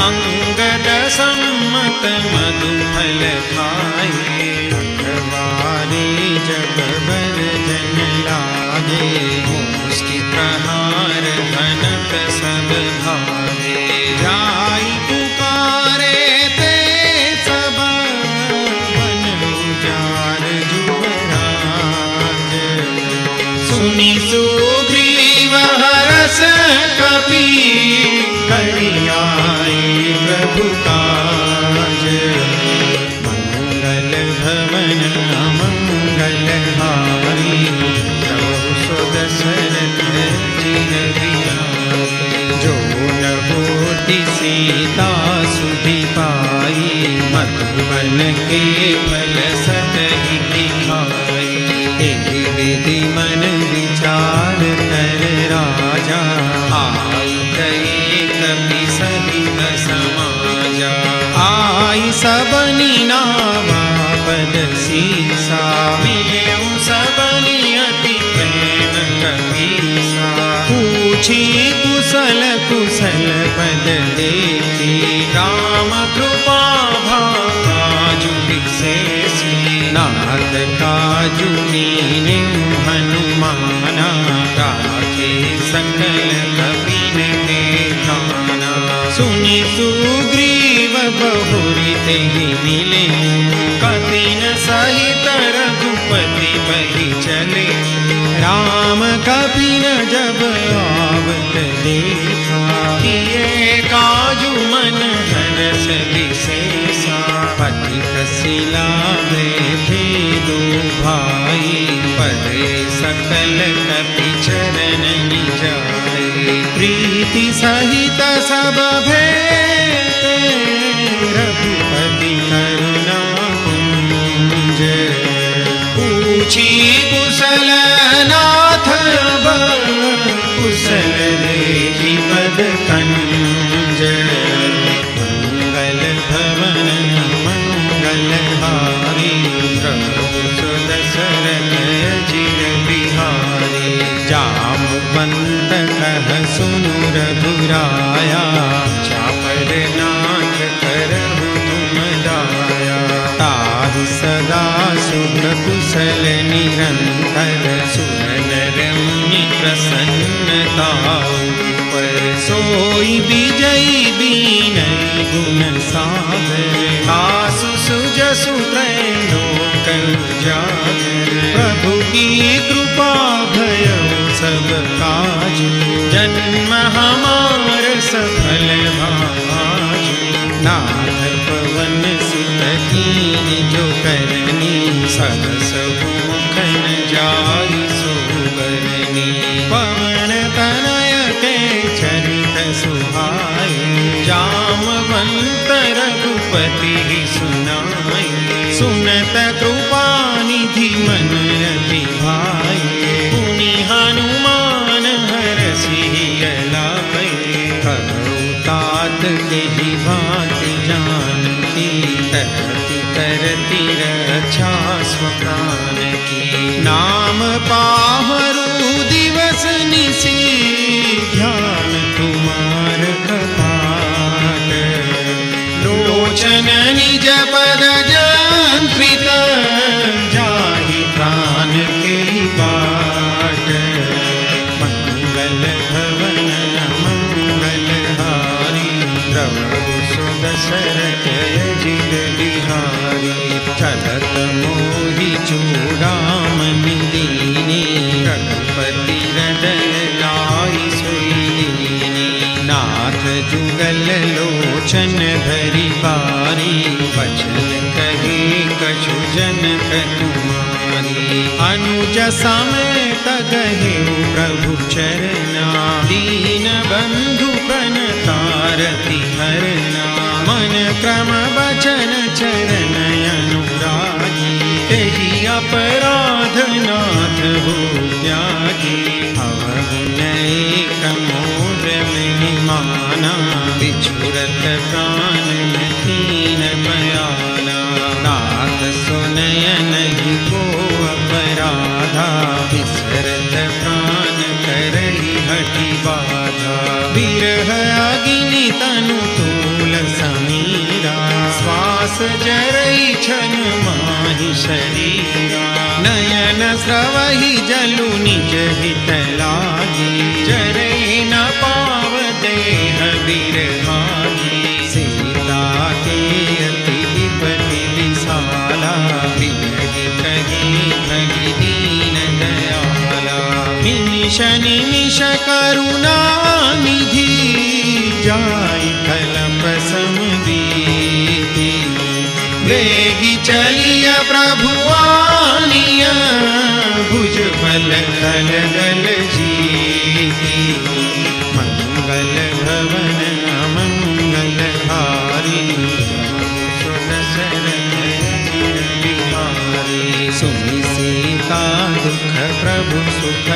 अंगद सम्मत मधुफल खाए। अखबारी जब बर जन लागे, मुष्टि प्रहार घनत सब भागे। जाई पुकारे ते सब, वन उजार जुबराज। सुनि सुग्रीव हरष कपि, करि आए प्रभु काज। मंगल भवन मंगल हारी, प्रभु सुदशरथ चिर बिहारी। जो न होती सीता सुधि पाई, मधुबन के फल सतहि दिखाई। एहि विधि मन विचार कर राजा, आई गए कपि सहित समाजा। आई सबनि नावा पद सीसा, मिलेउ सबनि अति प्रेम कपीसा। पूछी कुशल कुशल पद देखी, राम कृपा भाजु विशेषी। नाथ काजु कीन्हे हनुमाना, राखे सकल कपिन के ठाना। सुनि सुग्रीव बहुरि तेहि मिले, कपिन सहित रघुपति बहि चले। राम कपिन जब आवत देखा, किए काजु मन हरष विशेषा। पति कसिला भेदे दो भाई, परे सकल कपि चरण जाए। प्रीति सहित सब भेटे, रघुपति करुणा कुंज। पूछी कुशल नाथ अब, कुशल देखि पद कंज। मंगल भवन मंगल हारी, प्रभु सुदशरथ चिर बिहारी। जामवंत कह सुनु रघुराया, चापर नाथ करहु तुम दाया। ताहि सदा शुभ कुशल निरंतर, सुर नर मुनि प्रसन्नता पर। सोई विजयी दीनहि गुण सागर, आसु सुजसु त्रैलोक उजागर। प्रभु की कृपा भयउ सब काज, जन्म हमार सफल भाज। नाथ पवन पवन सुत कीन जो करनी सहस मुख न जाई सुबरनी पवन तनय के चरित सुहाए जामवंत रघुपति सुनाए सुनत कृपा निधि मन अति भाए पुनि हनुमान हरषि लाए तात के भांति जानती तरति करती रक्षा स्वप्राण की नाम पाहरु दिवस निसी ध्यान तुम्हार कपाट लोचन निज पद जंत्रित जाहि प्राण के बाट मंगल भवन मंगल हारी द्रवहु सुदशरथ अजित बिहारी चलत मोहि चूड़ामणि दीनी रघुपति हृदय लाई सोई दीनी नाथ जुगल लोचन भरी बारी बचन कहे कछु जनक तुम्हारी अनुज समेत गहे प्रभु चरना दीन बंधु प्रणतारति हरना मन क्रम बचन चरण अनुरागी तेहि अपराध नाथ हो त्यागी अवगुण मोर में माना बिछुरत प्राण कीन बयाना नाथ सुनय नहीं को अपराधा बिसरत प्राण करहि हठि बाधा विरह अग्नि तनु तूल समीरा श्वास जरई छन माहि शरीरा नयन स्रवहि जलु निज हित लागी जरई न पाव देह बिरहागी सीता के अति विपति विशाला विरहि कही भगि दीन दयाला निमिष निमिष करुणा निधि जाय कलप समदीति वेगी चलिय प्रभु आनिया भुज बल खल गल जीति मंगल भवन अमंगल हारी सुदशरथ बिहारी सुनि सीता दुख प्रभु सुख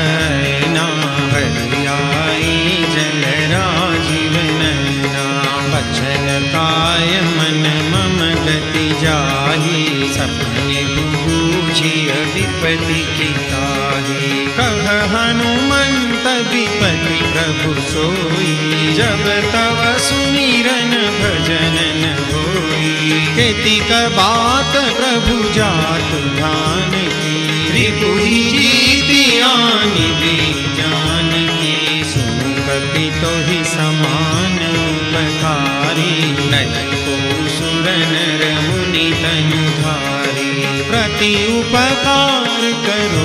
ना हरि आई जल राजीव नैना बचन काय मन मम गति जाहि सपने बूझिय विपति की ताहि कह हनुमंत विपति प्रभु सोई जब तव सुमिरन भजन न होई केतिक बात प्रभु जात ध्यान की रिपुहि जीति आनि दी जान की सुन कपि तोहि समान उपकारी नहीं को सुर नर मुनि तनुधारी प्रति उपकार करो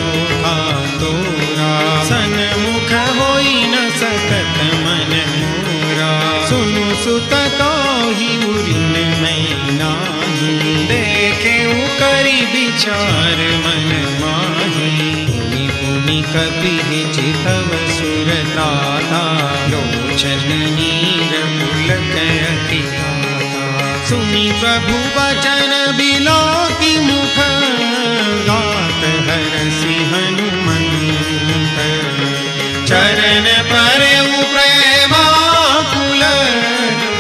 तोरा सन्मुख होई न सकत मन मोरा सुनु सुत तोहि उरिन मैं नाही देखे करि विचार मन माही पुनि पुनि कपि चितव सुरताता लोचन नीर पुलक अति सुनि प्रभु वचन बिलोकि मुख गात हरषि हनुमंत चरण परउ प्रेमाकुल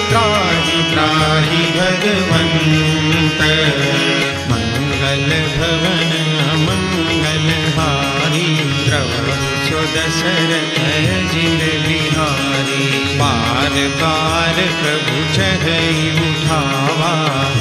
त्राहि त्राहि भगवंत मंगल भवन मंगल हारी द्रवहु सुदशरथ अजित बिहारी बार बार प्रभु चढ़ई उठावा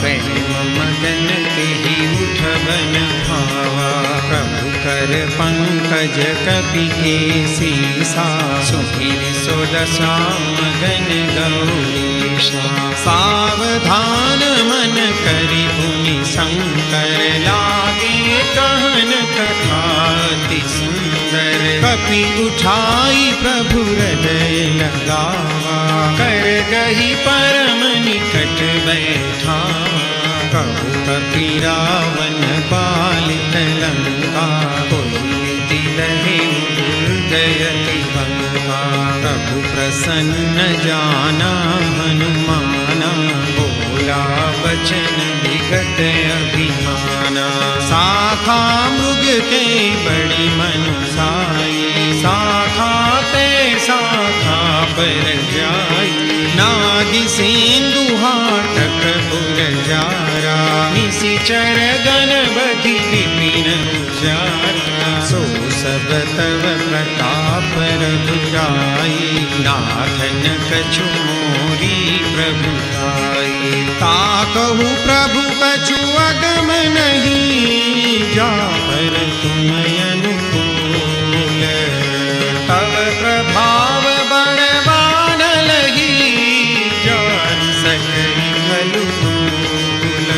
प्रेम मगन तेहि उठबन भावा प्रभु कर पंकज कपि केसीसा सुधीर सुदशा मगन गौरीशा सावधान मन करि पुनि शंकर लागे कहन कथा अति सुंदर कपि उठाई प्रभु हृदय लगावा कर गही परम निकट बैठावा कपि रावण पालित लंका, कोई रहे जयति बंका। प्रभु प्रसन्न जाना हनुमाना, बोला वचन विगत अभिमाना। शाखा मृग के बड़ी मनुसाई, शाखा ते शाखा पर जाई। नागि सिंधु हाटक पुरजारा, निशिचर गण बधि विपिन उजारा। सो सब तव प्रताप रघुराई, नाथन कछु मोरी प्रभुताई। ताकहु प्रभु कछु अगम नहीं, जापर तुम अनुकूल। तव प्रभाव बड़वान लगी, जान सकई खलु मूल।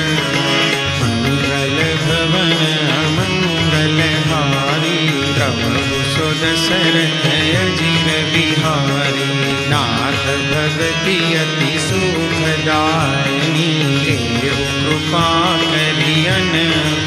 मंगल भवन अमंगल हारी, प्रभु सुदशरथ अजिर बिहारी। नाथ भगति अति सुखदायनी, देव कृपा करियन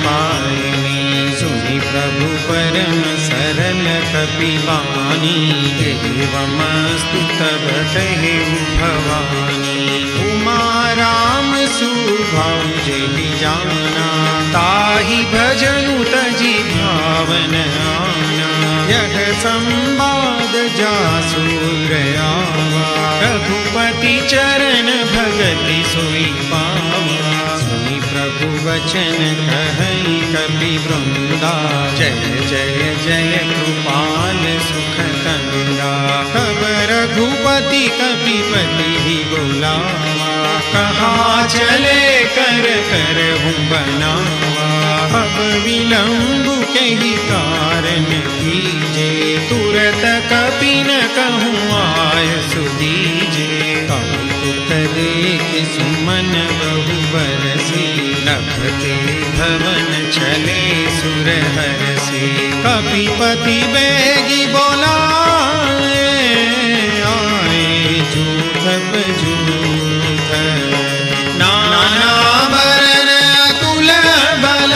पायनी। सुनि प्रभु परम सरल कपिवानी, एवमस्तु तब कहेउ भवानी। उमा राम सुभाउ जेहि जाना, ताहि भजनु तजि भावन आना। यह संवाद जासु गयावा, रघुपति चरण भगति सोई पावा। सुनि प्रभु वचन कहई कपि वृंदा, जय जय जय कृपाल सुख कंदा। तब रघुपति कपिपति ही बुलावा, कहा चले कर कर हूँ बनावा। अब विलंब कही कारण कीजे, तुरत कपि न कहूँ आय सुदीजे। कौतुक देख सुमन बहु बरसी, नभते भवन चले सुर हरसी। कपिपति बेगी बोलाए, आए जूथ बजूथ। नाना बरन अतुल बल,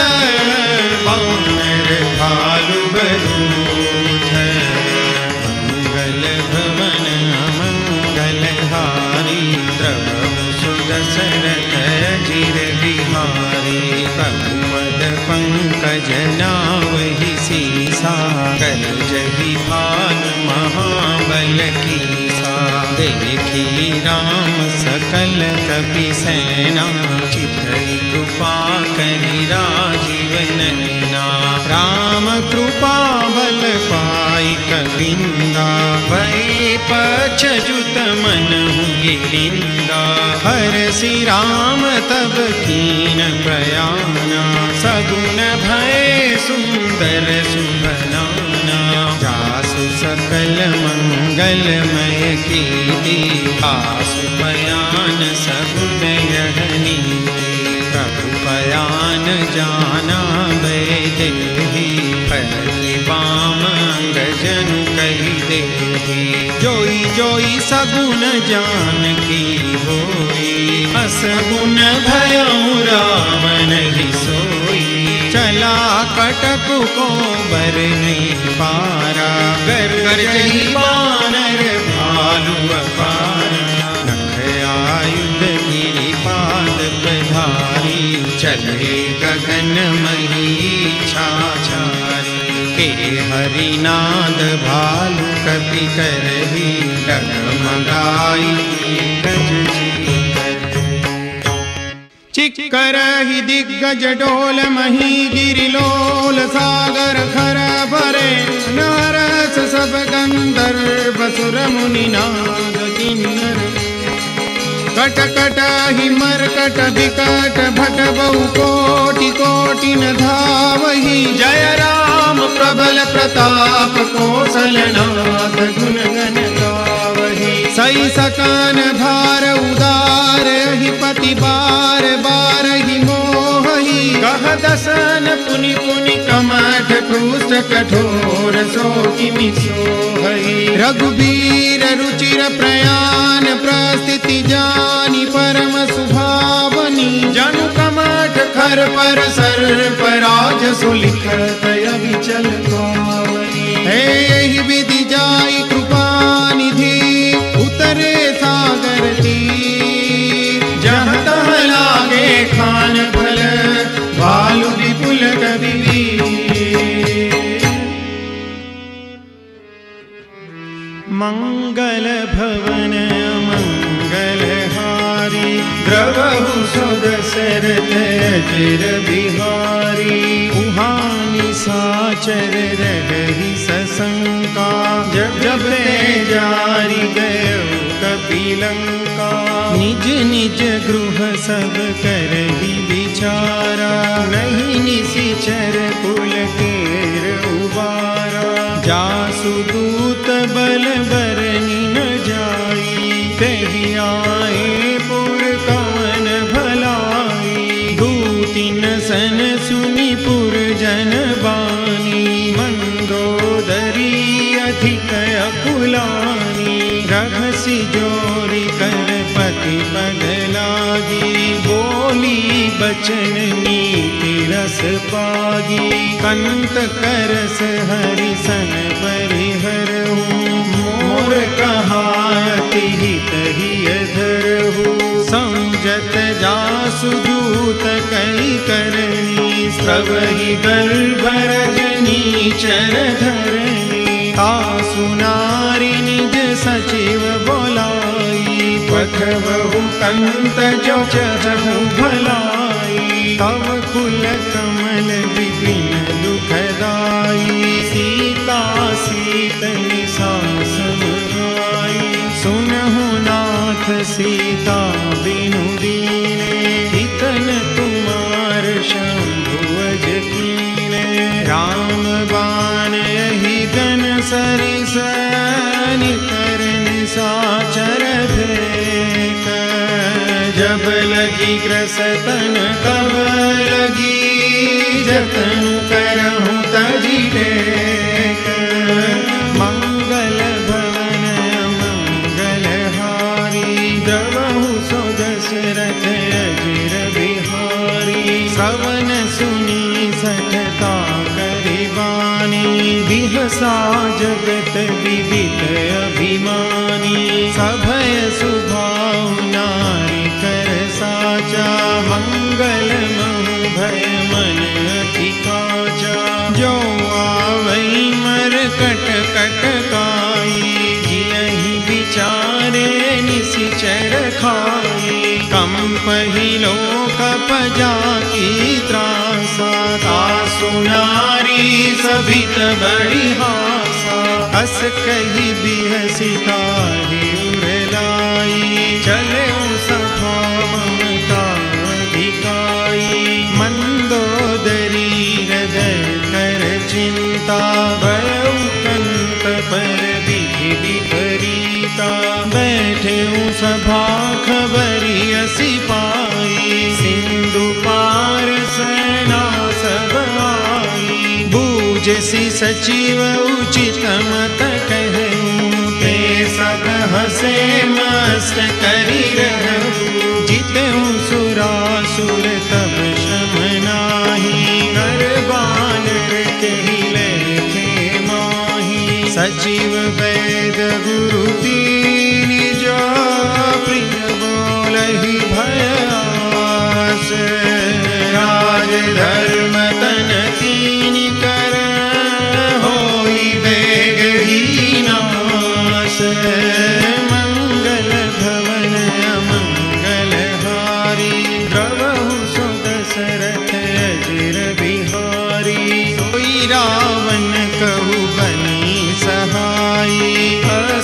वानर भालु बरूथ। मंगल भवन अमंगल हारी, प्रभु सुदशरथ अजिर बिहारी। प्रभु पद पंकज नावहि सीसा, कर जहि भानु महाबल कीसा। देखी राम सकल कपि सेना, चितई कृपा करि राजीव नैना। राम कृपा बल पाई कविंदा, भय पछजुत मनहु गिलिंदा। हरसि राम तब कीन प्रयाना, सगुन भय सुंदर सुभनाना। जासु सकल मंगलमय कीर्ति, आसु बयान सगुन यह नीति। प्रभु बयान जाना बैदेही, फलि बाम अंगजनु कहि देही। जोई जोई सगुन जानकी होई, असगुन भयउ रावण ही सोई। चला कटक को बर नहीं पारा, गर गरजहि बानर भालु अपारा। नख आयुध गिरिपाद प्रधारी, चले गगन मही छाछारी। के हरिनाद भालु कपि करही, डगमगाई गज चिक्करहि दिग्गज डोल मही। गिरिलोल सागर खर भरे, नरस सब गंधर्व सुर मुनि नाग किन्नर। कट कट ही मरकट विकट भट बहु कोटि कोटि न धावहि। जय राम प्रबल प्रताप कौशलनाथ, गुण गण गावहि। सई सकान भार उदार, ही पति बार बार ही मोहि। कह दसन पुनि पुनि कमठ, क्रूष्ट कठोर सो किमि सोहहि। रघुबीर रुचिर प्रयाण, प्रस्थिति जानी परम सुभावनी। जनु कमठ शिखर पर सर्पराज सुलिखत अविचल पावनी। है यही विधि जाई कृपा निधि उतरे सागर तीर। जहाँ तहाँ लागे खान फल भालु विपुल कबीर। मंगल भवन मंगलहारी द्रवहु सुदशरथ अजिर बिहारी। उहानि साचर रही सशंका जब जब ते जारी गयो कपिलंका। निज निज गृह सब करहि विचारा नहीं निशिचर कुल केर उबारा। जासु दूत बल बरनि न जाई तेहि आए पुर कवन भलाई। दूतिन सन सुनि पुर जन बानी मंदोदरी अधिक अकुलानी। रहसि जोरी कर पति पद लागी बोली बचन नीति रस पागी। कंत करस हरि सन परिहरहु मोर कहायति हित हिय धरहु। समझत जासु दूत कई करनी स्रवहि गर्भ रजनी चर धरनी। तासु नारी निज सचिव बोलाई पठबहु कंत जो चहु भलाई। तव कुल कमल विपिन दुखदाई सीता सीत निशा समाई। सुनहु नाथ सीता बिनु दीने हितन तुमार शंभु अज कीने। राम बाण यही गन सरिस निकर निशाचर भेक। जब लगी ग्रसतन तब लगी जतनु करहु तजि टेक। मंगल भवन मंगलहारी द्रवहु सो दशरथ अजिर बिहारी। श्रवण सुनी सठता करिबानी बिहसा जगत विदित अभिमानी। सभय सुभाव नारी कर साचा मंगल महु भय मन अति काचा। जो आवई मर कट कट काई जियहि विचारे निशिचर खाई। कंपहि लोक पजाकी त्रासा तासु नारी सभित बड़ी हासा। हस कही बिहसी ताहि उरलाई चले सभा ममता अधिकाई। मंदोदरी हृदय कर चिंता भयउ कंत पर विधि विपरीता। बैठे सभा खबरी असी पाई सिंधु पार सेना सब आई। बूझसी सचिव उचित मत कहूँ ते सब हसे मस्त करी रहूँ। जितहु सुरासुर तब शम नाही कर बानर कहि लेखे माही। सचिव वैद गुरु दीन जो प्रिय बोलहि भयास। राज धर्म तन तीन कर होई बेग ही नाश। मंगल भवन मंगलहारी द्रवहु सो दशरथ अजिर बिहारी। सोई रावण कहु बनी सहाई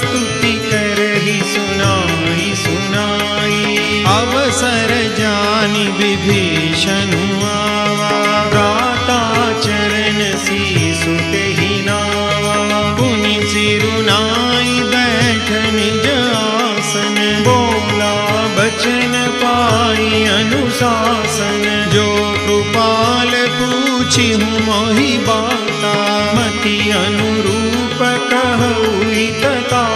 स्तुति करहि सुनाई सुनाई। अवसर जानि विभीषण आवा प्राता चरण सीसु तेहि नावा। पुनि सिरुनाई बैठ निज आसन बोला बचन पाई अनुशासन। जो कृपाल पूछि हूँ मोहि बाता मति अनुरूप कहूँ तथा।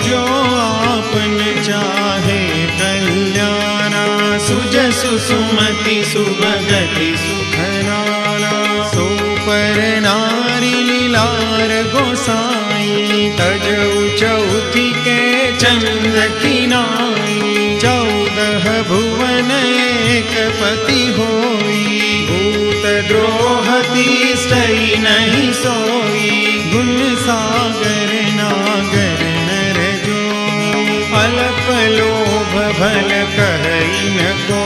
जो आपन चाहे कल्याणा सुजसु सुमति सुभगति सुख नाना। सो पर नारी लीलार गोसाई, तजऊ चौथी के चंद की नाई। 14 भुवन एक पति होई, भूत द्रोह तीसई नहीं सोई। गुण सागर नागर नर जो, अल्प लोभ भल कहई न को।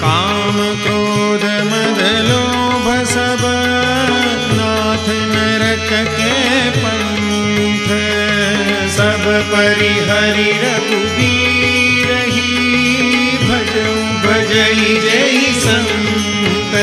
काम क्रोध मद लोभ सब, नाथ नरक के पंथ। सब परिहरि रघुबीर ही, भजऊ भजई जय संत।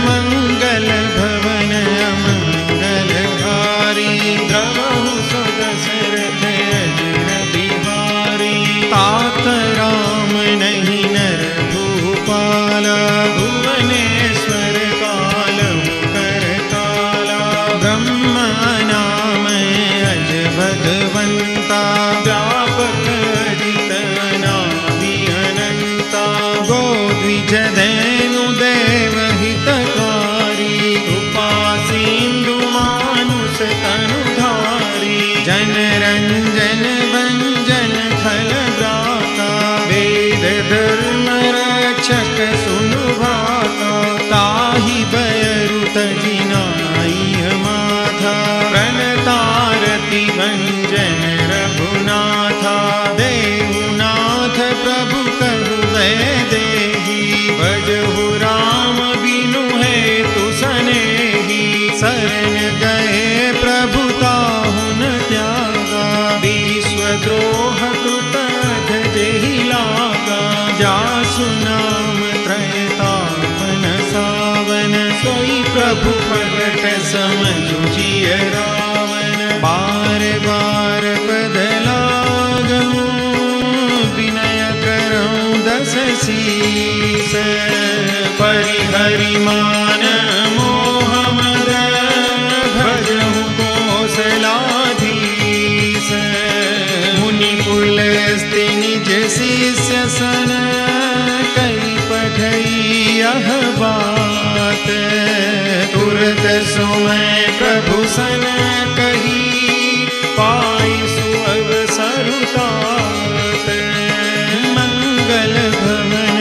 मंगल भवन अमंगल हारी, द्रवहु सो दशरथ अजर बिहारी। तात राम नहीं नर भूपाला, भुवनेश्वर कालहु कर काला। ब्रह्मा नाम अज भगवंता, व्यापक अजित अनादि अनंता। गोद्विज धनु देव हितकारी, कृपा सिंधु मानुष तनुधारी। जन रंजन भंजन खल भ्राता, वेद धर्म रक्षक सुनु भाता। ताहि बयरु तजिनाई माथा, प्रणतारति भंजन रघुनाथा। देहुनाथ प्रभु कहु वैदेही, भजहु राम बिनु हेतु सनेही। शरण गए प्रभु ताहु न त्यागा, विश्वद्रोह कृत जेहि लागा। जासु नाम त्रयतापन सावन, सोई प्रभु प्रगट समझु जिय रावण। बार बार पद लागहु, विनय करऊं दस शीस। परिहरि मान मोह मद, भजहु कौशलाधीश। मुनि पुलस्त्य निज शिष्य सन, कई पठई यह बात। तुरत सुमय प्रभु सन कही, पाई सुअवसर तात। मंगल भवन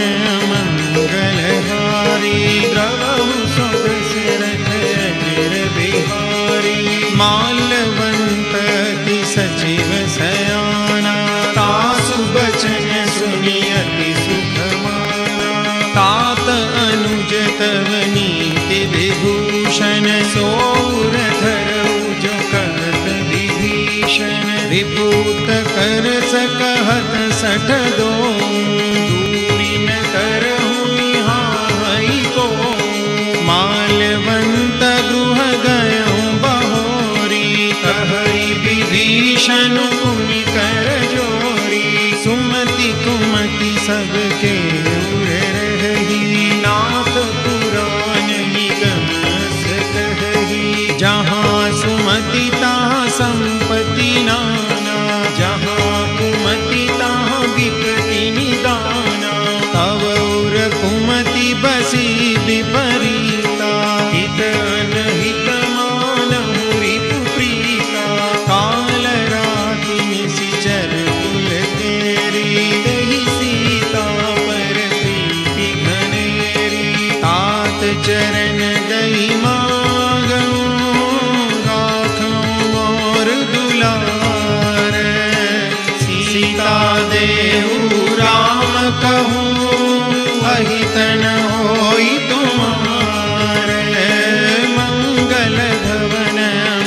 मंगल हारी, द्रवहु सो दशरथ अजर बिहारी। माल्यवंत की सचिव सयाना, तासु बचन सुनि अति सुख माना। तात अनुज तव नीति विभूषण, सोर धरऊ जो कहत विभीषण। विभूत कर सकहत 62, दूरी न करहु निहाई को। माल्यवंत गृह गयऊं बहोरी, कहई विभीषण कुमि कर जोरी। सुमति कुमति सबके उर रही, नाथ पुराण निगम कहही। जहाँ सुमति तहाँ संपत्ति नाना, जहाँ कुमति तहाँ विपत्ति निदाना। तव उर कुमति बसी विपरीता, हित अनहित मानहु रिपु प्रीता। काल राति निशिचर कुल तेरी, दहि सीता पर प्रीति घनेरी। तात चरण गई मागऊं, गाखऊं मोर दुलार। सीता देहु राम कहूँ, अहित न होई तुम्हार। मंगल भवन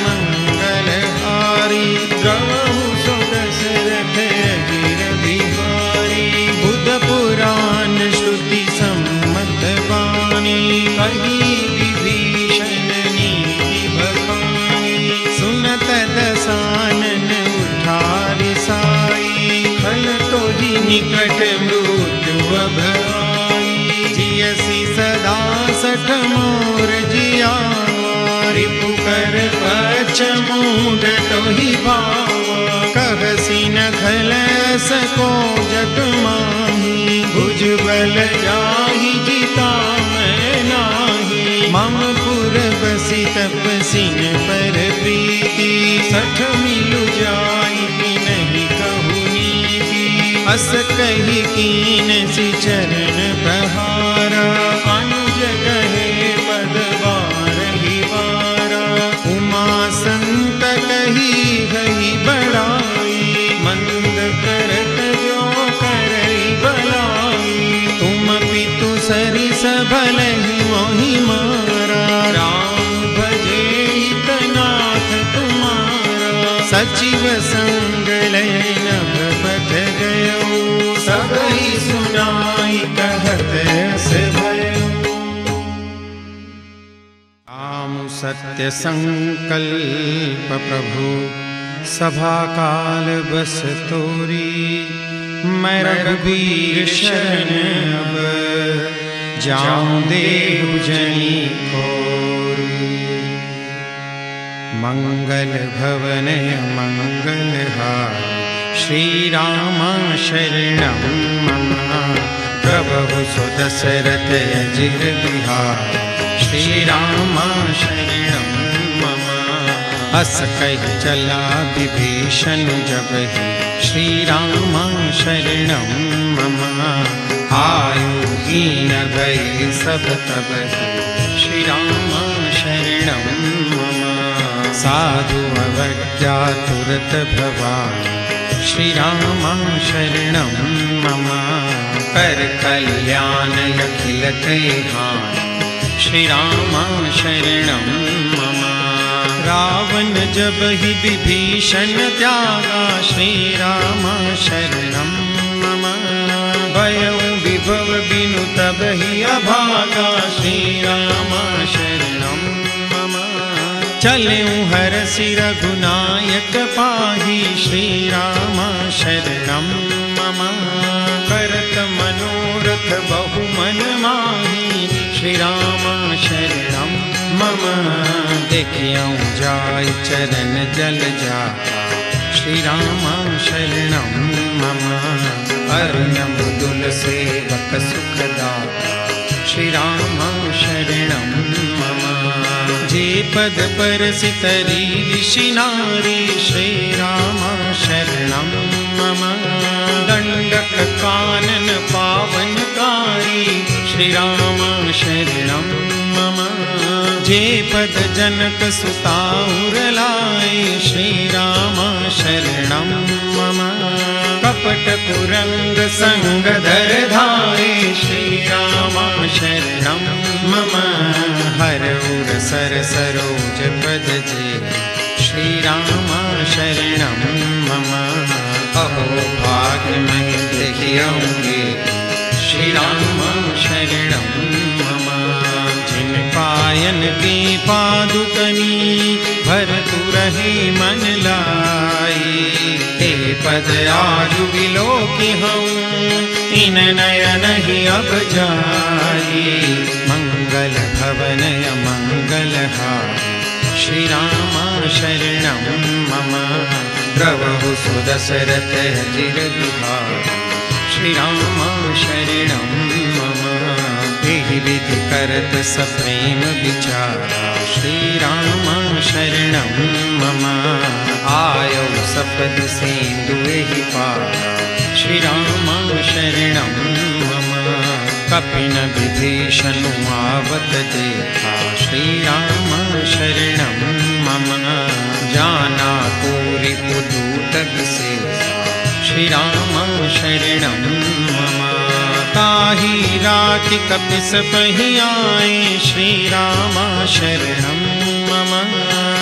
मंगल हारी, द्रवहु सो दशरथ अजर बिहारी। बुध पुराण श्रुति सम्मत वाणी, कही विभीषण नीति बखानी। सुनत दसानन उठारि साई, खल तोहि निकट मृत्यु अभय। जियसि सदा सठ मोर जियावा, रिपु कर पक्ष मूढ़ तोहि भावा। कहसि न खल सको जग माही, भुजबल जाहि जिता मैं नाही। मम पुर बसी तपसिन पर प्रीति, सठ मिलु जाई नहीं कहु नीति। अस कही कीन सि चरण प्रहारा, अनुज कहे पद बारहि बारा। उमा संत कही गई बड़ाई, मंद करत जो करई भलाई। तुम पितु सरिस भलहि मोहि मारा, राम भजे हितनाथ तुम्हारा। सचिव संग लय नभ पथ गयो, सबहि सुनाई कहत रस भयो। राम सत्य संकल्प प्रभु, सभा काल बस तोरी। मैं रघुबीर शरण अब, जाऊं देहु जनी कोरी। मंगल भवन मंगलहारी, श्री राम शरणं मम। प्रभु सुदशरथ अजिर बिहारी, श्री राम शरणं मम। अस कहि चला विभीषण जबहि, श्री राम शरणं मम। आयु हीन भय सब तबहि, श्री राम शरणं मम। साधु अवज्ञा तुरत भवानि, श्री राम शरणं मम। कर कल्याण अखिल हानि, श्री राम शरणं मम। रावण जब ही विभीषण त्यागा, श्री राम शरणं मम। भयउ विभव बिनु तब ही अभागा, श्री राम शरणं मम। चलऊँ हरसि रघुनायक पाहि, श्री राम शरणं मम। करत मनोरथ बहु मन माहि, श्री राम शरणं मम। देखियौ जाय चरण जल जाता, श्री राम शरणं मम। अरुणम दुल सेवक सुखदाता, श्री राम शरणं मम। जे पद परसितरी ऋषि नारी, श्री राम शरणं मम। दंडक कानन पावनकारी, श्री राम शरणं मम। जे पद जनक सुता उर लाए, श्री राम शरणं मम। कपट कुरंग संग धर धारे, श्री राम शरणं मम। हर उर सर सरोज पद जे, श्री राम शरणं मम। अहो भाग्य मैं देखियौगे, श्री राम शरणं मम। जिन पायन की पादुकनी, भरतु रहे मन लाई। हे पद आजु विलोकि हूँ, इन नयन ही अब जाई। मंगल भवन मंगलहारी, श्री राम शरणं मम। प्रभु सुदशरथ अजिर बिहारी, श्री राम शरणं मम। एहि विधि करत सप्रेम विचारा, श्री राम शरणं मम। आयौ सपदि सेंदु एहि पारा, श्री राम शरणं मम। कपिन विभीषण आवत देखा, श्री राम शरणं मम। जाना कोरि पुदूत विशेषा, श्री राम शरणं मम। ताहि राति कपिस पहि आए, श्री राम शरणं मम।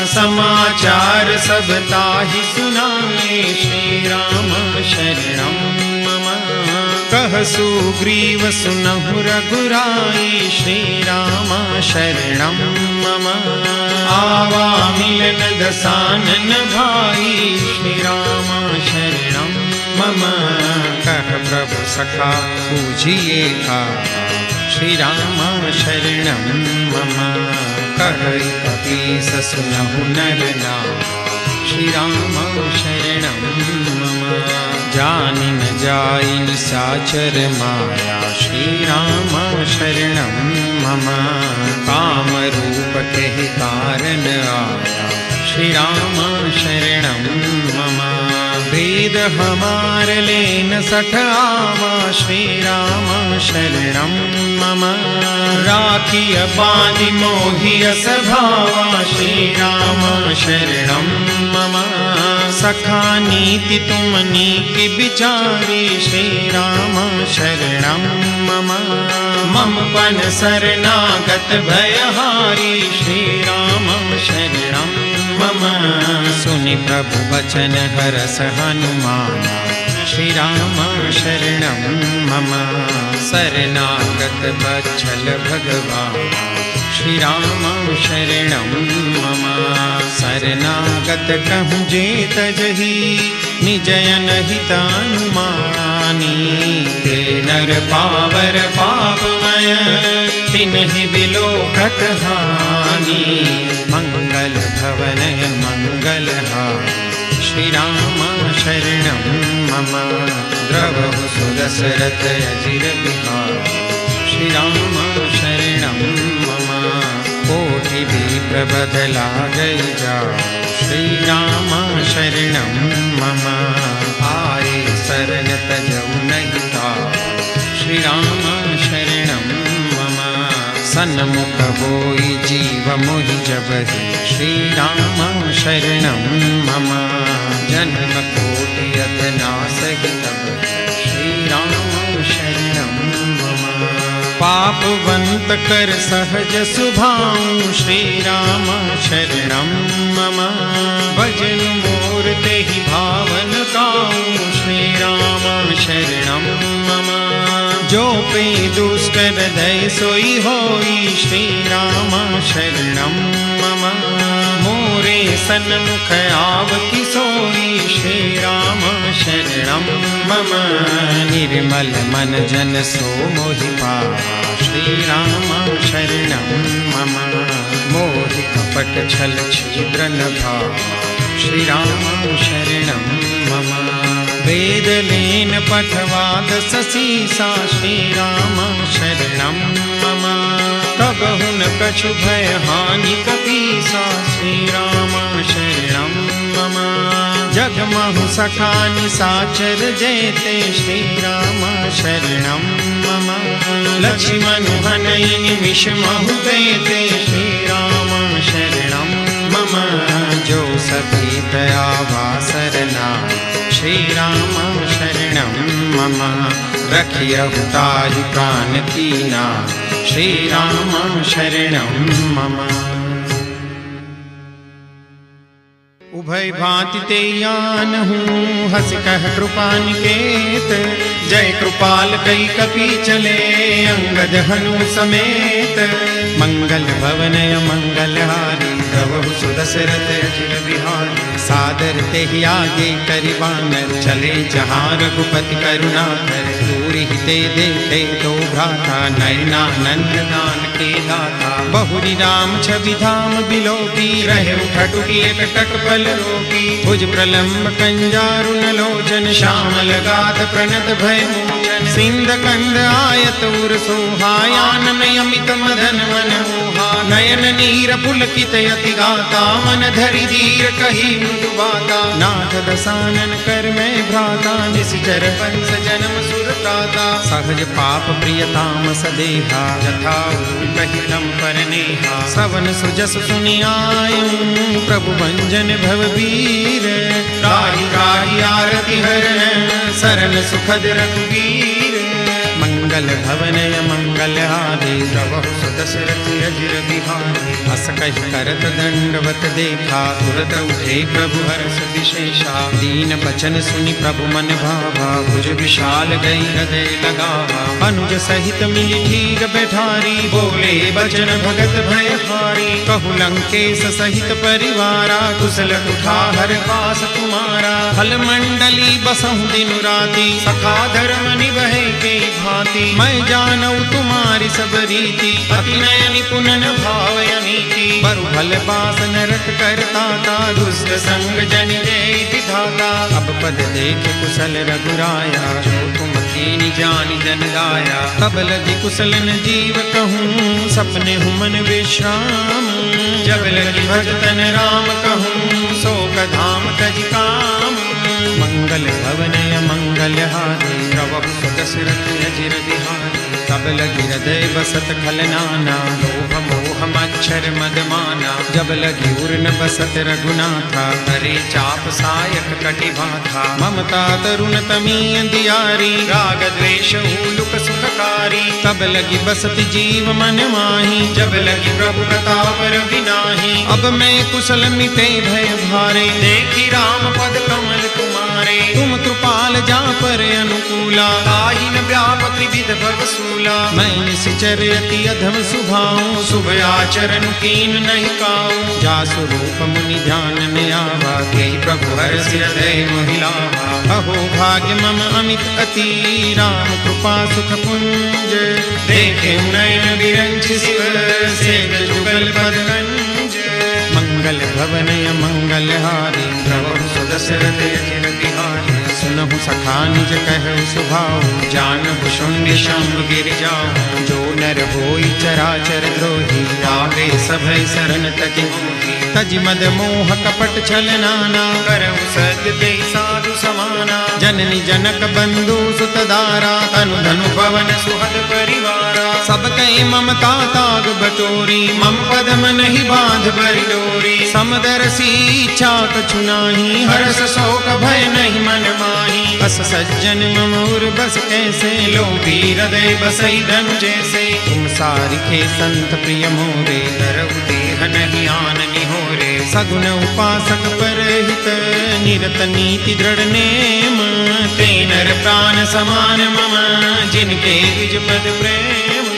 समाचार सब ताहि सुनाए, श्री राम शरणं मम। कह सुग्रीव सुनहु रघुराई, श्री राम शरणं मम। आवा मिलन दसानन भाई, श्री राम शरणं मम। कह प्रभु सखा पूजिए का, श्री राम शरणं मम। कह कपीस सुनहु नर नाम, श्री राम शरणं मम। जानि न जाई निशाचर माया, श्री राम शरणं मम। काम रूप के कारण आया, श्री राम शरणं मम। वेद हमार लेन सठ आवा, श्री राम शरणं मम। राखिय बांधि मोहिय सभावा, श्री राम शरणं मम। सखा नीति तुम नीति विचारी, श्री राम शरणं मम। मम पन शरणागत भयहारी, श्री राम शरणं मम। सुनि प्रभु वचन हरस हनुमाना, श्री राम शरणं मम। शरणागत वत्सल भगवान, श्री राम शरणं मम। शरणागत कहूँ जेत जही, निजयन हितानुमानी। ते नर पावर पापमय, तिन्हि बिलोकत हानि। मंगल भवनय मंगलहारी, श्री राम शरणं मम। द्रवहु सुदशरथ अजिर बिहारी, श्री राम शरणं मम। कोटि विप्रबध लागै जाओ, श्री राम शरणं मम। आए शरण तजौ नहीं ताओ, श्री राम शरणं मम। सन्मुख होई जीव मोहि जबहि, श्री राम शरणं मम। जन्म कोटि अधनासहि तब, श्री राम शरणं मम। पापवंत कर सहज सुभाऊ, श्री राम शरणं मम। भजन मोर तेहि भावन काऊ, श्री राम शरणं मम। जो पे दुष्ट हृदय सोई होई, श्री राम शरणं मम। मोरे सन्मुख आवति सोई, श्री राम शरणं मम। निर्मल मन जन सो मोहि पावा, श्री राम शरणं मम। मोहि कपट छल छिद्र न भावा, श्री राम शरणं मम। वेद लेन पठवाद ससीसा, श्री राम शरणं मम। तब हुन कछु भय हानि कपीसा, श्री राम शरणं मम। जगमहु सखा निशाचर जेते, श्री राम शरणं मम। लक्ष्मण हनई निमिष महु देते, श्री राम शरणं मम। जो सभी दयावा सरना, श्री राम शरणं मम। रखियहु ताहि प्राण कीना, श्री राम शरणं मम। उभय भांति ते आनहु, हस कह कृपा निकेत। जय कृपाल कई कपि चले, अंगद हनु समेत। मंगल भवनय मंगलहारी, प्रभु सुदशरथ अजिर बिहारी। सादर तेहि आगे करि वानर, चले जहाँ रघुपति करुणाकर। दूरि ते देखे तो भ्राता, नयनानंद दान के दाता। बहुरी राम छवि धाम बिलोकी, रहे उठटुकी एक टक बल रोकी। भुज प्रलम्ब कंजारुन लोचन, श्यामल गाध प्रणत भय मोचन। सिंध कंद आयत उर सोहा, आनन अमित मदन मनमोहा। नयन नीर पुलकित अति गाता, मन धरि धीर कही मृदु बाता। नाथ दसानन कर मैं भ्राता, निश्चर वंश जन्म सुर त्राता। सहज पाप प्रियताम सदेहा, यथा कहिलम पर नेहा। सवन सुजस सुनि आयु, प्रभु भंजन भवबीर। राहि राहि आरति हरण, शरण सुखद रघुवीर। मंगल भवनय मंगलहारी, प्रभु सुदशरथ अजिर बिहारी। हस कहि करत दंडवत देखा, तुरत उठे प्रभु हर्ष विशेषा। दीन बचन सुनि प्रभु मन भावा, भुज विशाल गई हृदय लगावा। अनुज सहित मिली ठीक बैठारी, बोले बचन भगत भयहारी। कहु लंकेश सहित परिवारा, कुशल कुठार पास तुम्हारा। फल मंडली बसहु दिन राति, सखा धर्म निभै के भांति। भांति मैं जानऊ तुम्हारी सब रीति अति नय निपुणन भावय नीति बरु भल बास नरक करता ता दुष्ट संग जन जय विधाता अब पद देख कुशल रघुराया जो तुम कीनी जानी जन गाया तब लगी कुशलन जीव कहूँ सपने हूँ मन विश्राम जब लगी भजतन राम कहूँ शोक धाम तज काम मंगल भवनय मंगल हारे प्रभु दशरथ अजिर बिहारी तब लगी हृदय बसत खलनाना लोभ मोह मच्छर मदमाना जब लगी उर्न बसत रघुनाथा करे चाप सायक कटिभाथा ममता तरुण तमीय दियारी राग द्वेष हुलुक सुखकारी तब लगी बसत जीव मन माही जब लगी प्रभु प्रताप रविनाही अब मैं कुशल मिटे भय भारे देखी राम पद कमल तुम्हारे तुम कृपाल जा पर अनुकूला ताहि न व्याप त्रिविध भवसूला मैं निश्चर अति अधम सुभाऊं शुभ आचरण कीन नहीं काऊं जा स्वरूप मुनि ध्यान में आवा के प्रभु हर्ष हृदय महिलावा अहो भाग्य मम अमित अति राम कृपा सुख पुंज देखे नयन विरंच शिव से जुगल पदगंज मंगल भवनय मंगल हारी प्रभु दशरथ अजिर बिहारी सुनहु सखा निज कहु सुभाऊ जानहु शून्य शंभ गिर जाऊं जो नर होई चराचर द्रोही आगे सभय शरण तज मोही तज मद मोह कपट छल नाना करहु सत्य ते साधु समाना जननी जनक बंधु सुत दारा तनु धनु पवन सुहद परिवारा सब कई ममता ताग बटोरी मम पदम नहीं बांध बरि डोरी समदरसी इच्छा कछु नाही हर्ष शोक भय नहीं मन माही बस सज्जन मम उर बस कैसे लोभी हृदय बसई धनु जैसे तुम सारिखे संत प्रिय मोरे धरऊ देह नहीं आन निहोरे सगुन उपासक परहित निरत नीति दृढ़ नेम ते नर प्राण समान मम जिनके द्विज पद प्रेम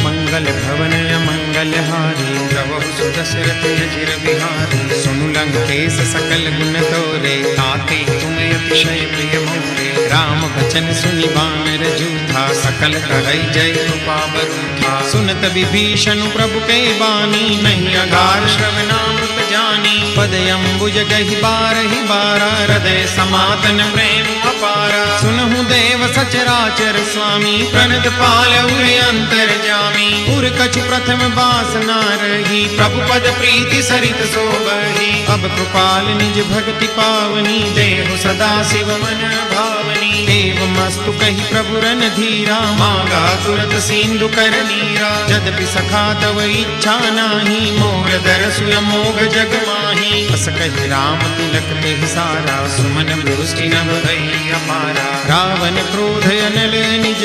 मंगल भवनय मंगल हारी प्रभु दशरथ अजिर बिहारी सुनु लंकेश सकल गुण तोरे ताते तुम अतिशय प्रिय मोरे राम बचन सुनि बानर जूथा सकल कहै जय कृपा बरूथा सुनत विभीषण प्रभु के बानी नहीं अगार श्रवणामृत जानी पद अम्बुज गहि बारहि बारा हृदय समातन प्रेम अपारा सुनहु देव सचराचर स्वामी प्रणत पाल उर अंतर जामी उर कछु प्रथम बासना रही प्रभु पद प्रीति सरित सोबही अब कृपाल निज भक्ति पावनी देव सदा शिव मन भावनी देव मस्तु कही प्रभु रन धीरा मांगा तुरत सिंधु कर नीरा यद्यपि सखा तव इच्छा नाही मोर दरसु अमोघ जग माही बस कही राम तिलक ते सारा सुमन वृष्टि नभ भई अपारा रावण क्रोध अनल निज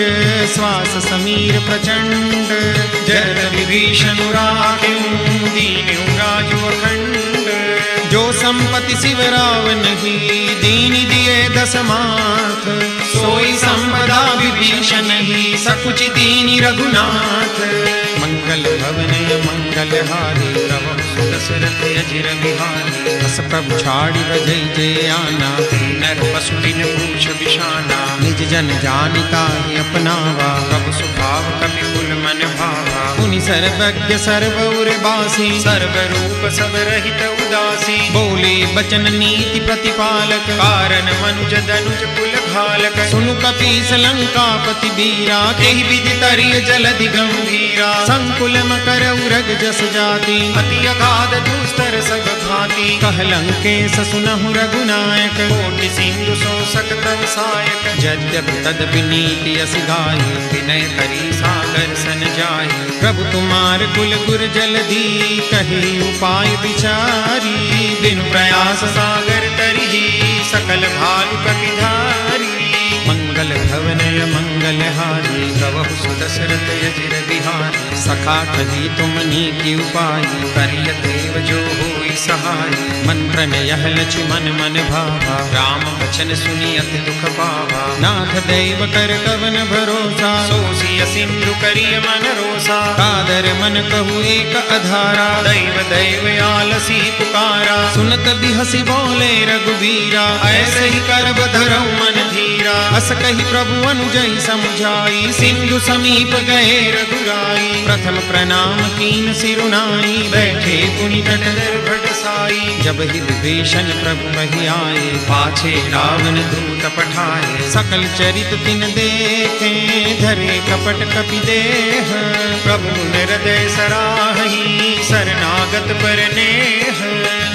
श्वास समीर प्रचंड जय विभीषण राखिं दीन राजु अखंड जो संपत्ति शिव रावण ही दीन दिए दशमाथ सोई संपदा विभीषण ही सकुच दीन रघुनाथ मंगल भवनय मंगल हारी प्रभु दशरथ अजिर बिहारी बस प्रभु छाड़ी बजै जय आना नर पशु दिन पूछ बिशाना निज जन जानिता ही अपनावा प्रभु स्वभाव कपि कुल मन भावा मुनि सर्वज्ञ सर्वउर बासी सर्व रूप सब रहित उदासी बोले बचन नीति प्रतिपालक कारण मनुज दनुज कुल घालक सुनु कपीस लंकापति बीरा केहि विधि तरिय जलधि गंभीरा संकुल मकर उरग जस जाति अति अगाध दुस्तर सब भांति कह लंकेश सुनहु रघुनायक कोटि सिंधु सो सकतव सायक यद्यपि तदपि नीति अस गाय विनय करी सागर सन जाय प्रभु तुम्हार कुल गुर जलधि कही उपाय विचारी बिनु प्रयास सागर तरिहि सकल भालु कपिधारी मंगल भवनय मंगल हारी प्रभु दशरथ अजिर बिहारी सखा कही तुम नीति उपाय करिय देव जो होई ही सहाय। मंत्रन यह लक्ष्मण मन भावा, राम वचन सुनी अति दुख पावा। नाथ दैव कर कवन भरोसा, सोसिय सिंधु करिय मन रोसा। कादर मन कहु एक अधारा, दैव दैव आलसी पुकारा। सुनत बिहसी बोले रघुवीरा, ऐसे ही करब धरऊ मन धीरा। अस कही प्रभु अनुजई समुझाई, सिंधु समीप गए रघुराई। प्रथम प्रणाम कीन सिरुनाई, बैठे पुनि तट निर्भट साई। जब ही विभीषण प्रभु मही आए, पाछे रावण दूत पठाए। सकल चरित तिन देखे, धरे कपट कपि देह। प्रभु हृदय सराही, शरणागत पर नेह।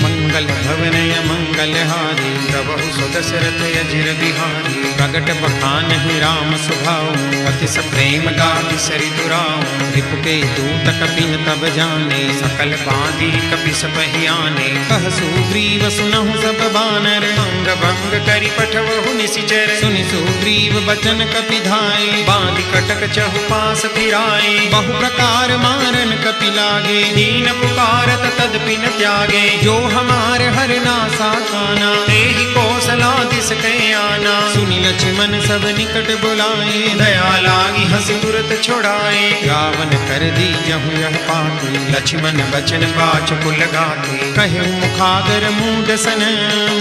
मंगल भवन मंगल हारी, प्रभु सुदशरथ अजिर बिहारी। प्रगट बखान ही राम सुभाऊ, अति प्रेम गाति सरि दुराऊ। रिपुके दूत कपिन तब जाने, सकल बांधी कपि सपहि आने। कह सुग्रीव सुनहु सब बानर, अंग भंग करि पठवहु निशिचर। सुनि सुग्रीव बचन कपि धाये, बांधि कटक चहु पास फिराए। बहु प्रकार मारन कपि लागे, दीन पुकारत तदपिन त्यागे। जो हमार हर नासा काना, तेहि कौशलादिस कै आना। सुनि लक्ष्मण सब निकट बुलाए, दया लागी हंसी तुरत छुड़ाए। रावण कर दी जहु यह पाती, लक्ष्मण बचन बाच कुल गाते। कहे मुखागर मूड सन,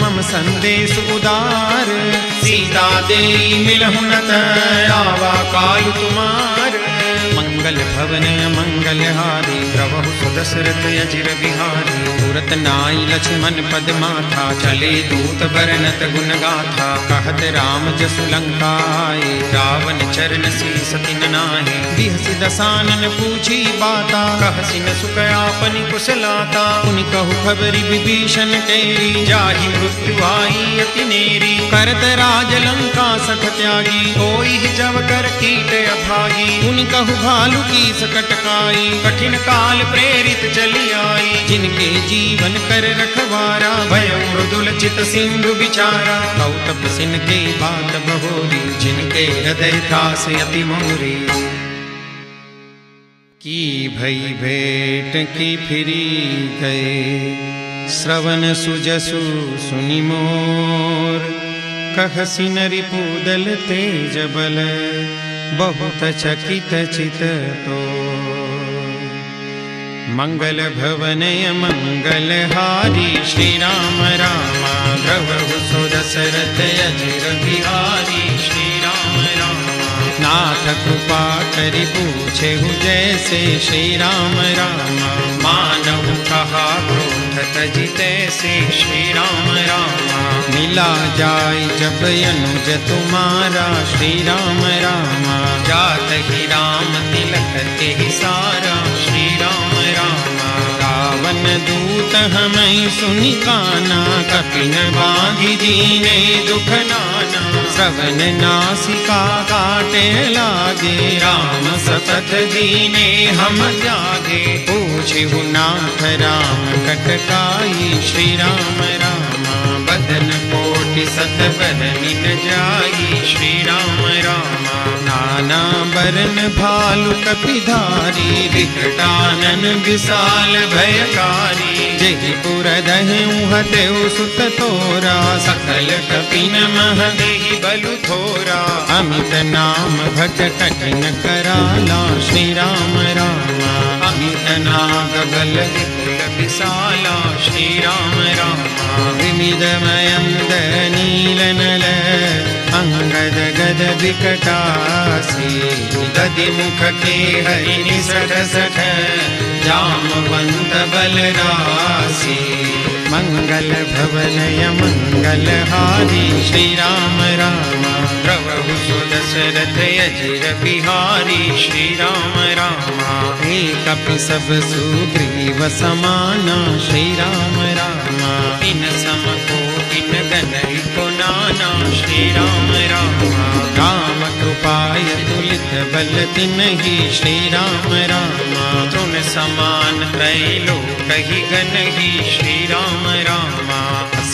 मम संदेश उदार। सीता देई मिलहु न आवा कालु तुम्हार। मंगल भवन मंगल हारी, प्रभु सुदशरथ अजिर बिहारी। तुरत नाई लक्ष्मण पद माथा, चले दूत बरनत गुण गाथा। कहत राम जसु लंका आए, रावण चरण शीस तिन नाहे। बिहसि दसानन पूछी बाता, कहसि न सुख आपनि कुशलाता। पुनि कहु खबरि विभीषण केरी, जाहि मृत्यु आई अति नेरी। करत राज लंका सठ त्यागी, कोई जब कर कीट अभागी। पुनि कहु भालु की सकट काई, कठिन काल प्रेरित चली आई। जिनके जीवन कर रखवारा, भय मृदुल चित सिंधु बिचारा। कौतप सिन के बात बहोरी, जिनके हृदय त्रास अति मोरी। की भई भेंट की फिरी गए, श्रवण सुजसु सुनि मोर। कहसि नरि पूदल तेज बल, बहुत चकित चित तो। मंगल भवन मंगल हारी, श्री राम रामा द्रवहु सो दशरथ अजिर बिहारी। श्री राम रामा नाथ कृपा करि पूछेहु जैसे। श्री राम रामा मानहु कहा क्रोध तजि तैसे। श्री राम रामा मिला जाय जब अनुज तुम्हारा। श्री राम रामा जात ही राम तिलक तेहि सारा। श्री राम रामा रावण दूत हमें सुनि काना, कपिन बांधि दीने दुख नाना। श्रवण नासिका काटे लागे, राम सतत दीने हम त्यागे। पूछहु नाथ राम कटकाई। श्री राम रामा बदन कोटि सत बरनिन जाई। श्री राम रामा नाना बरन भालु कपिधारी। विकटानन विशाल भयकारी, जेहि पुर दहेउ हतेउ सुत तोरा। सकल कपिन मह देहि बलु थोरा। अमित नाम भज कठिन कराला। श्री राम रामा अमित नाग बल विपुल विशाला। श्री राम रामा विमिद मयंद नील नल, अंगद गद विकटासी। दधि मुख के हरिनि सठ सठ, जामवंत बलरासी। मंगल भवन मंगल हारी, श्री राम रामा द्रवहु सो दशरथ अजिर बिहारी। श्री राम रामा एक कपि सब सुग्रीव समाना। श्री राम रामा इन सम कोटिन गनहि को नाना। श्री राम रामा राम कृपाय तुलित बल तिन्हि। श्री राम रामा तृण समान त्रैलोक ही गनहि। श्री राम रामा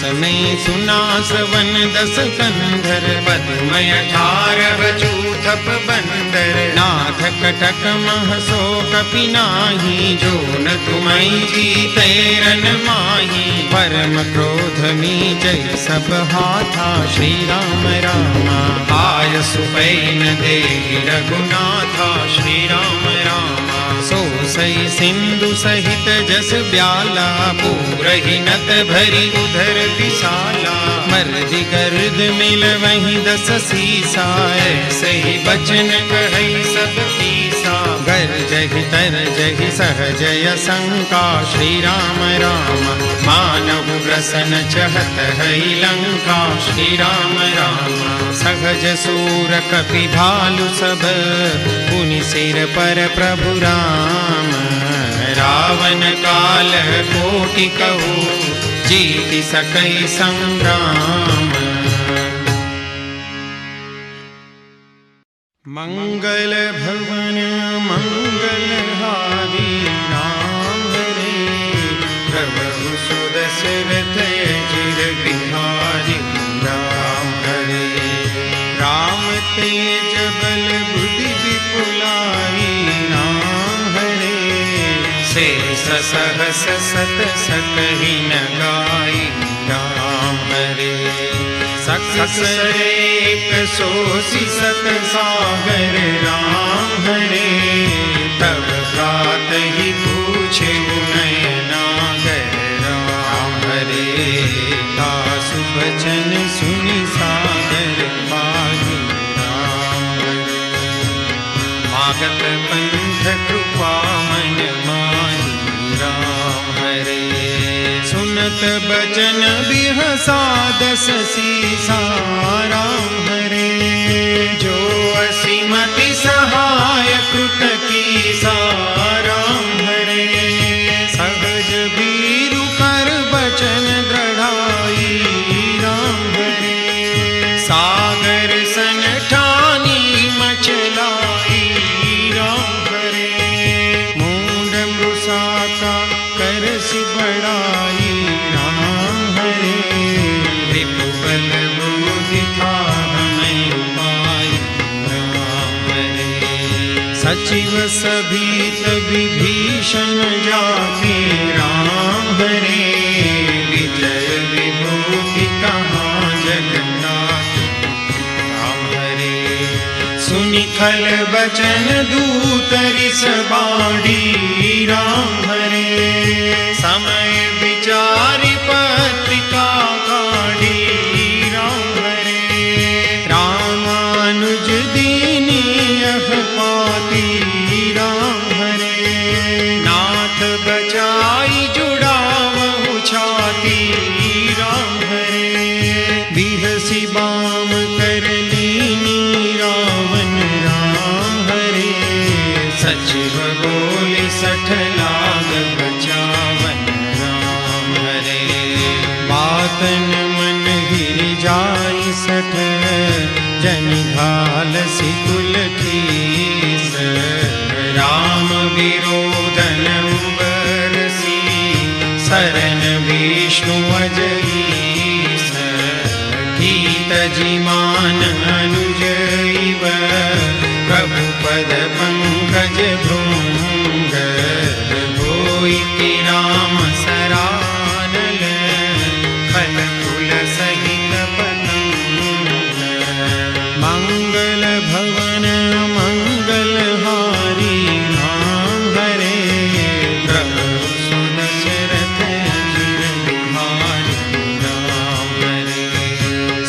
नहीं सुना श्रवण दस कंधर, पद्मय 18 चूथप बंदर। नाथ कटक महसो कपि नाही, जो न तुम्हें जीते रन माही। परम क्रोध मीचै सब हाथा, श्री राम रामा आय सुपैन देहि रघुनाथा। श्री राम रामा सो सई सिंधु सहित जस ब्याला, पूरहि नत भरी उधर विशाला। मर्दि गर्द मिल वहीं 10 सीसा, ऐसे ही बचन कहै सब पीसा। गर्जहि तरजहि सहजय शंका, श्री राम राम मानव प्रसन चहत है लंका। श्री राम राम सहज सूर कपि भालु सब, पुनि सिर पर प्रभु राम। रावण काल कोटि कहू, जीति सकै संग्राम। मंगल भवन मंगलहारी, राम हरे प्रभु सुदशरथ चिर बिहारी। राम हरे राम तेज बल बुद्धि विपुलाई, राम हरे शेष सहस सत सकहि न गाई। राम हरे सकसरेक सोसी सत सागर, राम हरे तब प्रात ही पूछे नयनागर। राम हरे दासु बचन सुनि सागर पाहि। राम हरे मागत पंथ कृपा मन माही। राम हरे सुनत बचन बिहसा 10 सीसा। राम हरे जो असीमति सहाय कृत कीसा। राम हरे सहज भीरु कर बचन दृढ़ाई। राम हरे सागर सन ठानी मचलाई। राम हरे मूंड मृषा का करसि बड़ाई। राम हरे रिपु बल बुद्धि हमें पाई। राम हरे सचिव सभीत विभीषण जाति। राम हरे विजय विभूति कहाँ जगन्नाथ। राम हरे सुनि खल बचन दूत रिस बाढ़ी। राम हरे समय विचारि पत्रिका काढ़ी। राम हरे रामानुज दीनी यह पाती। राम हरे नाथ बचाई जुड़ावहु छाती। राम हरे बिहसी बाम कर लीनी रावण। राम हरे सचिव बोले 60 लाग बचावन। राम हरे बातन मन हिर जाई 60, जनि घाल सिकुल खीस। राम विरोधन उबरसी, शरण विष्णु अजईस। गीत जिमान अनुजैव, प्रभु पद पंकज भृंग। होई राम सरानल, फल फूल सहित पतंग। मंगल भवन मंगलहारी, राम हरे प्रभु सुदशरथ चिर बिहारी। राम हरे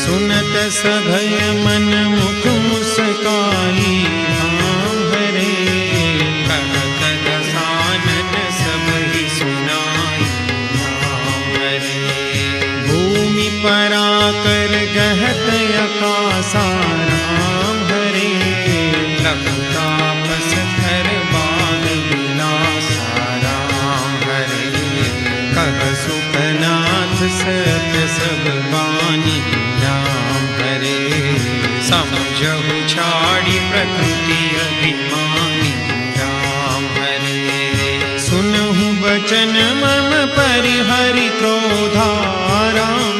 सुनत सभय मन मुख मुस्काई। राम हरे कहत दसानन सब ही सुनाई। राम हरे भूमि पराकर गहत आकाशा। राम हरे लखतापस धर बाग विलासा। राम हरे कह सुखनाथ सत्य सब बानी। राम हरे समझहु छाड़ी प्रकृति अभिमानी। राम हरे सुनहु बचन मम परिहरि क्रोधा। राम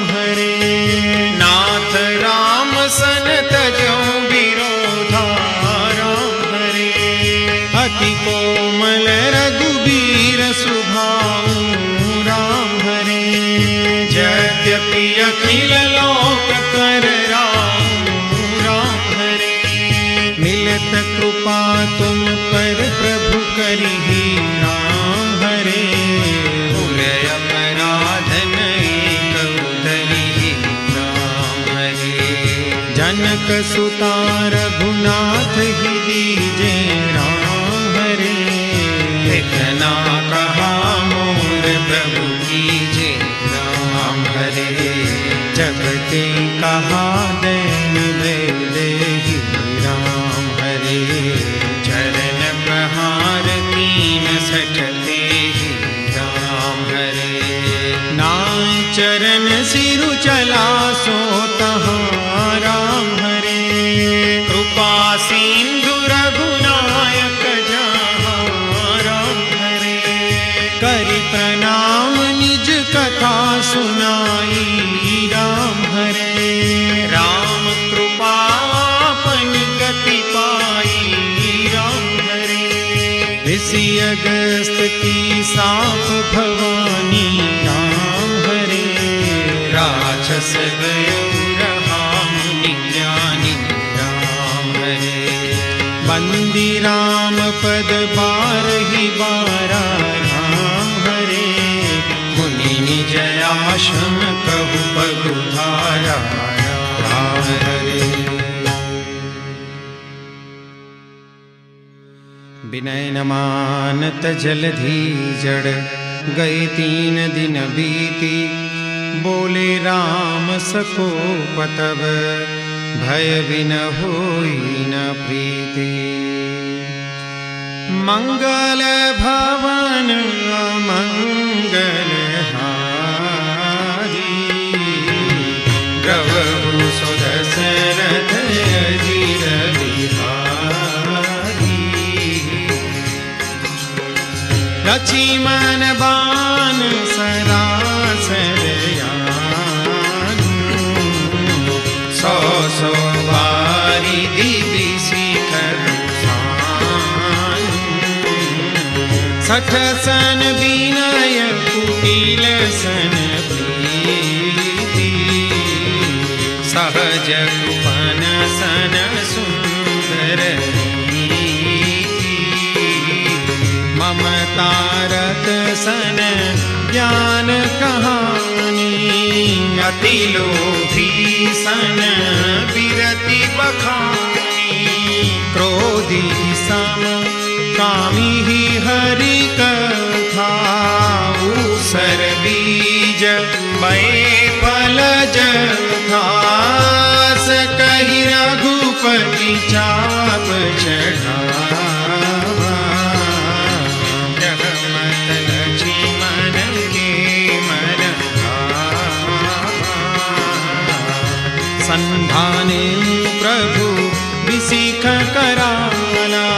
यद्यपि अखिल लोक कर राम हरे। मिलत कृपा तुम पर प्रभु करिहि राम हरे। भूल अपराध नहीं कबू धरिहि राम हरे। जनक सुता रघुनाथ ही दीजे राम हरे। इतना कहा मोर प्रभु कीजे राम हरे। जगते कहा दैन देहि राम हरे। चरण प्रहार तीन सठते ही राम हरे। नाय चरण सिरु चला सो तहाँ राम हरे। कृपा सिंधु रघुनायक जहाँ राम हरे। करि प्रणाम निज कथा सुनाई राम हरे। राम कृपा अपनी गति पाई राम हरे। ऋषि अगस्त की साप भवानी राम हरे। राक्षस गयो रहा मुनि ज्ञानी राम हरे। बंदी राम पद बारहि बारा राम हरे। मुनि निज आश्रम कहु पगु धारा राम हरे। विनय न मानत जलधि जड़ गए 3 दिन बीती। बोले राम सको पतव भय बिन होई न प्रीति। मंगल भवन अमंगल हारी। द्रवहु सुदशरथ अजिर बिहारी। लक्ष्मण बाण सरासर सौ सौ बारी दिव्य शिखर सान। 60 सन विनय कुटिल सन प्रीति। सहज कुपन सन सुंदर नीति। ममता रत सन ज्ञान कहानी। अति लोभी सन विरति बखानी। क्रोधी सम कामी ही हरि कथा। ऊसर बीज बए फल जथा। कहि रघुपति चाप चढ़ावा। जगमत लक्ष्मण के मन संधाने प्रभु विसिख कराला।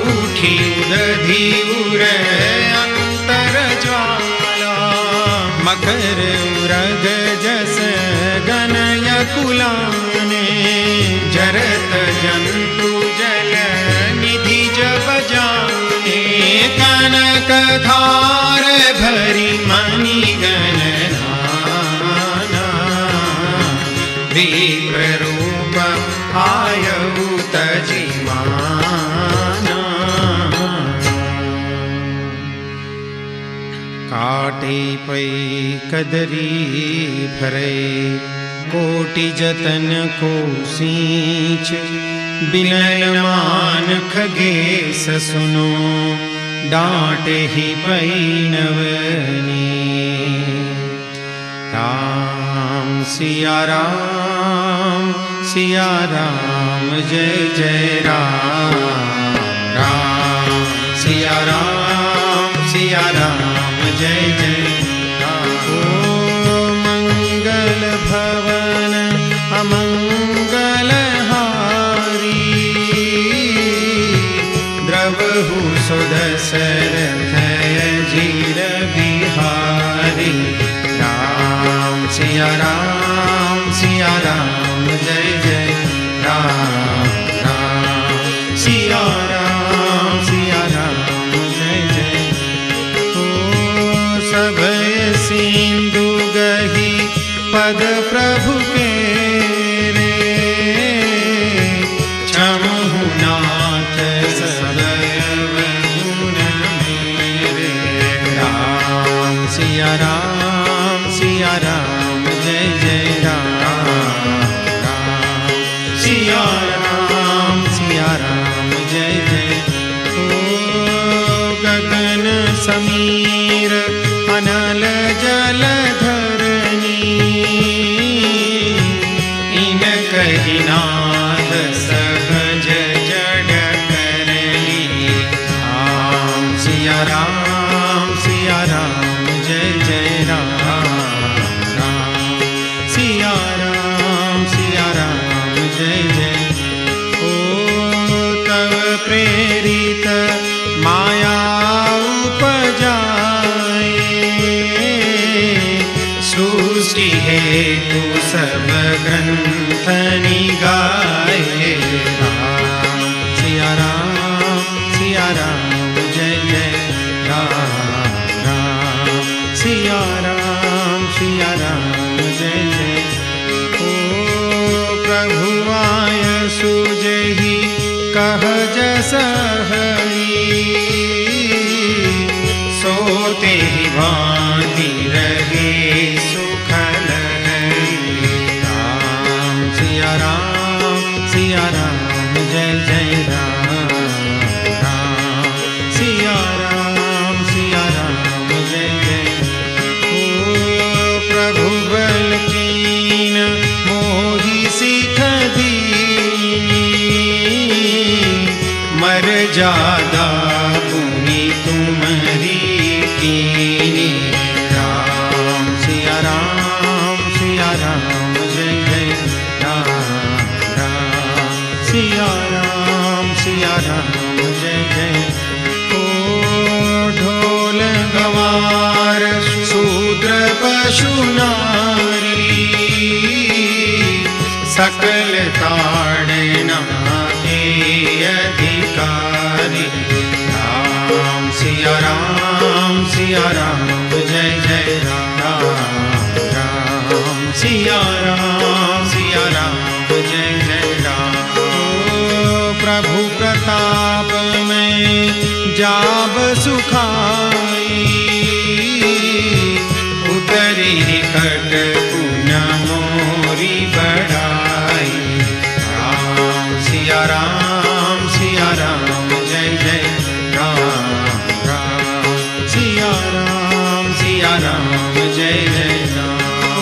उठी उदधि उर अंतर ज्वाला। मकर उरग जस गनय कुलाने। जरत जंतु जल निधि जब जाने। कनक धार भरी मणि गणना। विप्ररूप आयु तजिमाना। काटे पै कदरी भरे। कोटि जतन को सींच। बिनय मान खगेश सुनो। डांटे ही पै नवनी। राम सिया राम जय जय राम। राम सिया राम जय जय राम। ओ मंगल भवन अमंगल हारी। द्रवहु सुदशरथ अजिर बिहारी। राम सिया राम जय जय राम। राम सिया राम जय जय। ओ सभय सिंधु गही पद प्रभु के रे, क्षमहु नाथ सब गुण मेरे। राम सिया राम जय जय राम, राम सिया राम जय जय। ओ गगन समीर अनल जलधरनी, इन कहि नाथ सहज जड़ करनी। राम सिया राम जय जय राम, राम सिया राम जय जय। ओ तव प्रेरित माया उपजाए, सृष्टि हेतु सब ग्रंथ निगाए। राम सिया राम जय जय राम, राम सिया राम जय जय। ओ प्रभु आय सुजहि कह जस हरि, सोते ही भांति रहे सुखल हरि। राम सिया राम जय जय राम, राम सिया राम जय जय। ओ प्रभु बल कीन मोहि सिख दीनी, मर जादा पुनि तुम्हारी कीनी। राम सिया राम जय जय राम, राम सिया राम जय जय। ओ ढोल गवार शूद्र पशु नारी, सकल ताड़ना के अधिकारी। राम सिया राम जय जय राम, राम सिया राम जय जय राम। ओ प्रभु प्रताप में जाब सुखाई, उतरी कट पुण्य मोरी बढ़ाई। राम सिया राम जय जय राम, राम सिया राम जय जय राम। ओ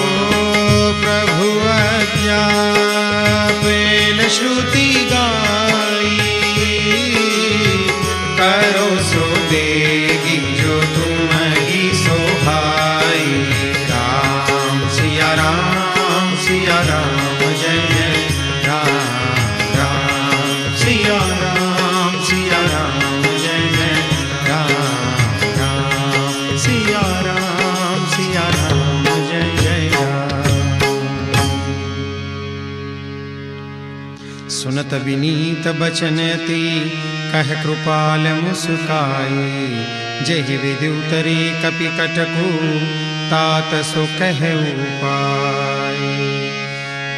प्रभु आज्ञा पेल श्रुति गाई, करो सो देगी जो तुम्हारी सोहाई। राम सिया राम जय जय राम, राम सिया राम जय जय राम, राम सिया राम जय जय राम। सुनत विनीत बचन अति कह कृपाल मुस्काए, जहि विधि उतरे कपि कटकु तात सो कह उपाय।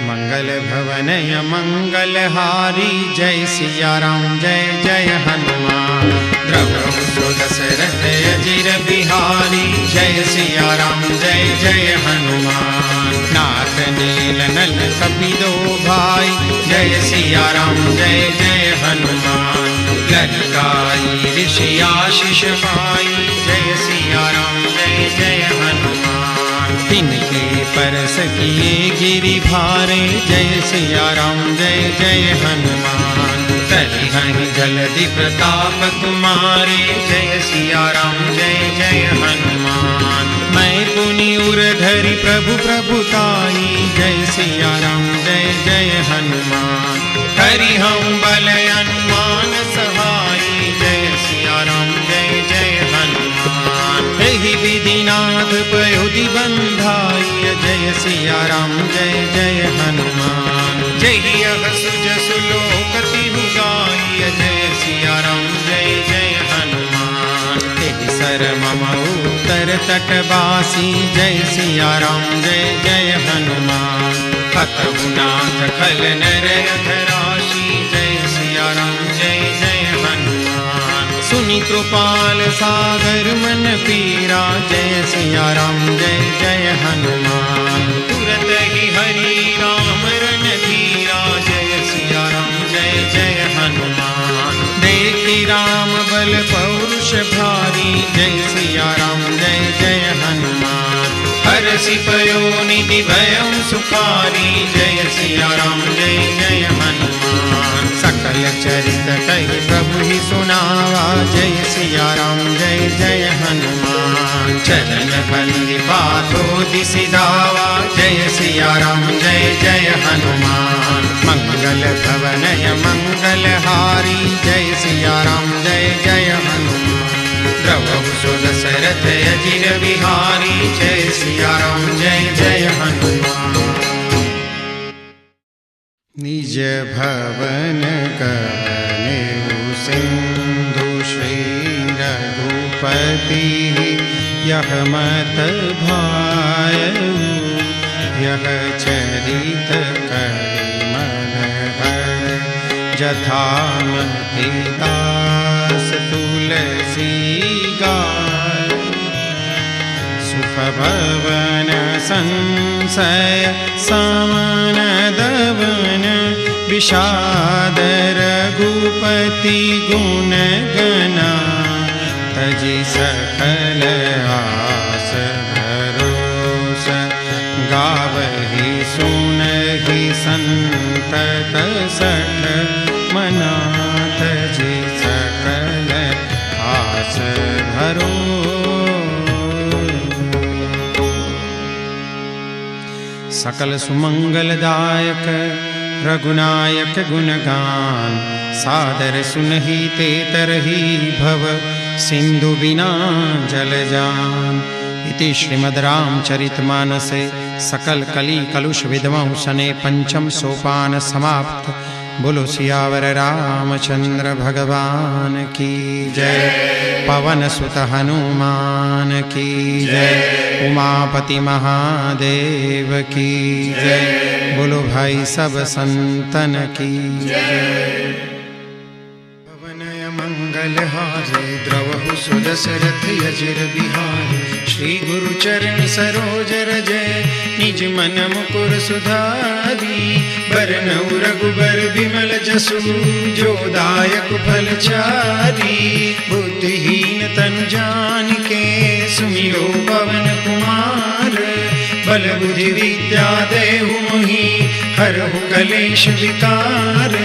मंगल भवन मंगल हारी, जय सिया राम जय जय हनुमान। द्रवहु सो दशरथ अजिर बिहारी, जय सिया राम जय जय हनुमान। नाथ नील नल कपिलो भाई, जय सिया राम जय जय हनुमान। ललिताई ऋषि आशीष पाई, जय सिया राम जय जय हनुमान। तिनके परस किए गिरि भारे, जय सिया राम जय जय हनुमान। तरिहनि जलधि प्रताप तुम्हारे, जय सिया राम जय जय हनुमान। मैं पुनि उर धरि प्रभु प्रभुताई, जय सिया राम जय जय हनुमान। हरि हम बल अनुमान सहाई, जय सिया राम जय जय हनुमान। एहि विधिनाथ पयोधि बंधाई, जय सिया राम जय जय हनुमान। जय अहसु जसु लोक तिहु गाई, जय सिया राम जय जय हनुमान। तेहि अवसर मम उत्तर तटवासी जय सिया राम जय जय हनुमान हतहुनाथ खल नर राशि जय सिया राम जय जय हनुमान सुनि कृपाल सागर मन पीरा जय सिया राम जय जय हनुमान तुरत ही हरि राम रन धीरा जय सिया राम जय जय हनुमान देखी राम बल पौरुष भारी जय सिया राम जय जय हनुमान हरषि पयो निधि भयं सुखारी जय सिया राम जय जय हनुमान सकल चरित कहि प्रभु ही सुनावा जय सिया राम जय जय हनुमान चरण बंदी बातो दिसि धावा जय सिया राम जय जय हनुमान मंगल भवनय मंगल हारी जय सिया राम जय जय हनुमान द्रवहु सुदशरथ अजिर बिहारी जय सिया राम जय जय हनुमान निज भवन कवनेउ सिंधु श्री रघुपति यह मत भायउ यह चरित करिमन हर जथामति दास तुलसी गाय सुख भवन संशय समन दवन विषाद रघुपति गुण गना तजि सकल आस भरोस गावहि सुनहि संतत सठ मना तजि सकल आस भरोस सकल सुमंगलदायक रघुनायक गुणगान सादर सुनहि ते तरहि भव सिंधु बिना जल जान इति श्रीमद् रामचरितमानसे सकल कली कलुष विद्मौ सने पंचम सोपान समाप्त। बोलो सियावर रामचंद्र भगवान की जय। पवन सुत हनुमान की जय। उमापति महादेव की जय। बोलो भाई सब संतन की जय। मंगल हारे द्रवहु सुदशरथ अजिर बिहारी श्री गुरु चरण सरोज रजय निज मन मुकुर सुधारी बरनउ रघुबर बिमल जसु जो दायक फल चारी बुद्धिहीन तनु जानिके सुमिरो पवन कुमार बल बुद्धि विद्या देहु मोहि हरहु कलेश विकार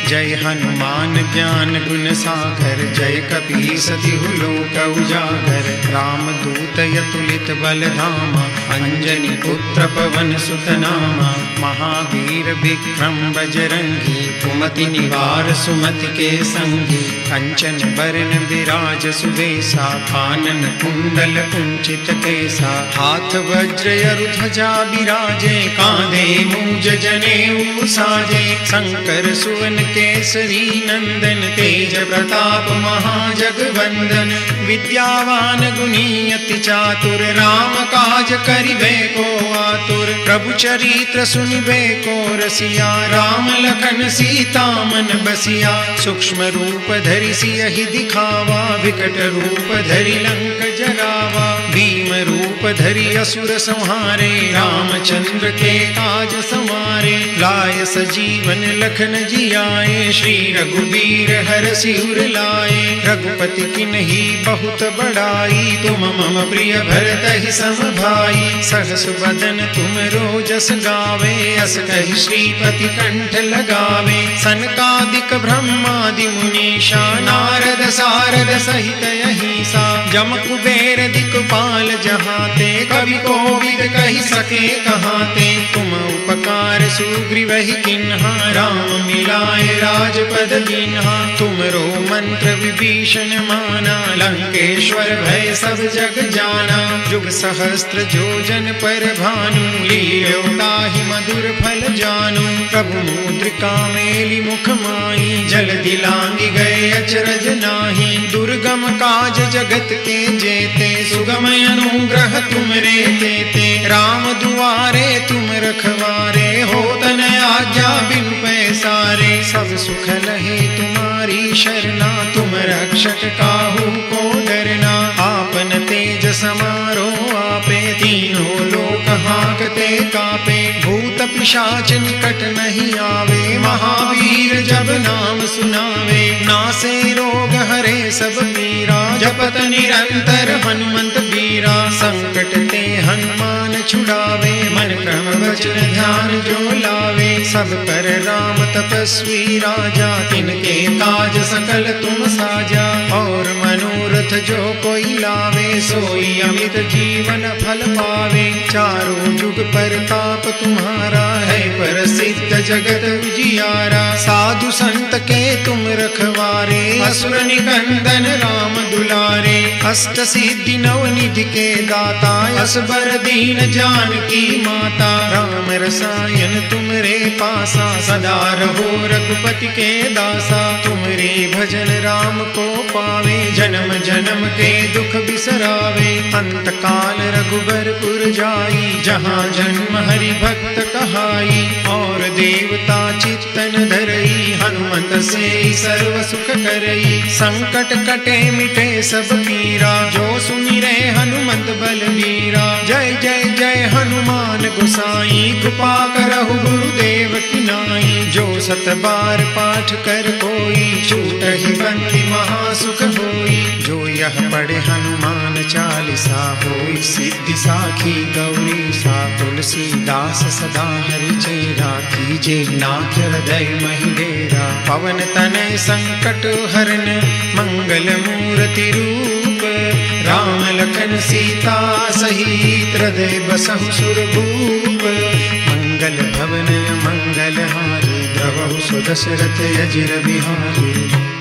जय हनुमान ज्ञान गुण सागर जय कपीस तिहु लोक उजागर राम दूत यतुलित बल धामा अंजनी पुत्र पवन सुत नामा महावीर विक्रम बजरंगी कुमति निवार सुमति के संगी कंचन बरन विराज सुबेसा कानन कुंडल कुंचित केसा हाथ वज्र अरु ध्वजा विराजे कांधे मूंज जनेऊ साजे शंकर सुवन केसरी नंदन तेज प्रताप महाजगवंदन विद्यावान गुणी अति चातुर राम काज करिबे को आतुर प्रभु चरित्र सुनिबे को रसिया राम लखन सीता मन बसिया सूक्ष्म रूप धरि सियहि दिखावा विकट रूप धरि लंक जरावा भीम रूप धरि असुर संहारे रामचंद्र के काज संवारे लाय सजीवन लखन जियाए श्री रघुबीर हर सिर लाए रघुपति किन्ही बहुत बड़ाई तुम मम प्रिय भरतहि सम भाई सहस बदन तुम रोजस गावे अस कहि श्रीपति कंठ लगावे सनकादिक ब्रह्मादि मुनीषा नारद सारद सहित अहिंसा जम कुबेर दिक्पाल जहाते कवि कोविद कहि सके कहाते तुम उपकार सुग्रीवहि किन्हा राम मिलाए राजपद दीन्हा तुमरो मंत्र विभीषण माना लंकेश्वर भय सब जग जाना जुग सहस्त्र जोजन पर भानु लील्यो ताहि मधुर फल जानु प्रभु मुद्रिका मेलि मुख माहि जल दिलांगी गए अचरज नाही दुर्गम काज जगत के उत्तम अनुग्रह तुमरे तेते, राम दुआरे तुम रखवारे, हो तन आज्ञा बिन पैसारे, सब सुख लहे तुम्हारी शरणा, तुम रक्षक काहू को डरना, आपन तेज समारो आपे, तीनों लोक हाँकते कापे, भूत पिशाच निकट नहीं आवे, महावीर जब नाम सुनावे, नासे रोग हरे सब पीरा, जपत निरंतर हनुमंत बीरा, संकट ते हनुमान छुड़ावे, मन क्रम वचन ध्यान जो लावे, सब पर राम तपस्वी राजा, तिनके काज सकल तुम साजा, और मनोरथ जो कोई लावे, सोई अमित जीवन फल पावे, चारों जुग परताप तुम्हारा है, प्रसिद्ध जगत उजियारा, साधु संत के तुम रखवारे, असुर निकंदन राम दुलारे, अष्ट सिद्धि नव निधि के दाता, असबर दीन जानकी माता, राम रसायन तुमरे पासा, सदा रहो रघुपति के दासा, तुमरे भजन राम को पावे, जन्म जन्म के दुख बिसरावे, अंत काल रघुबरपुर जाई, जहाँ जन्म हरि भक्त कहाई, और देवता चित्तन धरई, हनुमंत से सर्व सुख करई, संकट कटे मिटे सब पीरा, जो सुमिरे हनुमंत बलबीरा, जय जय जय हनुमान गोसाई, कृपा करहु गुरुदेव की नाई, जो सत बार पाठ कर कोई, छूटहि बंदी महासुख होई, जो यह पढ़े हनुमान चालीसा, होई सिद्धि साखी गौरी सा, तुलसीदास सदा हरि चेरा, कीजे नाथ हृदय महि डेरा, पवन तनय संकट हरन, मंगल मूर्ति रूप, राम लखन सीता सहित, हृदय बसहु सुरभूप, मंगल भवन मंगल हारी, द्रवहु सुदशरथ अजिर बिहारी।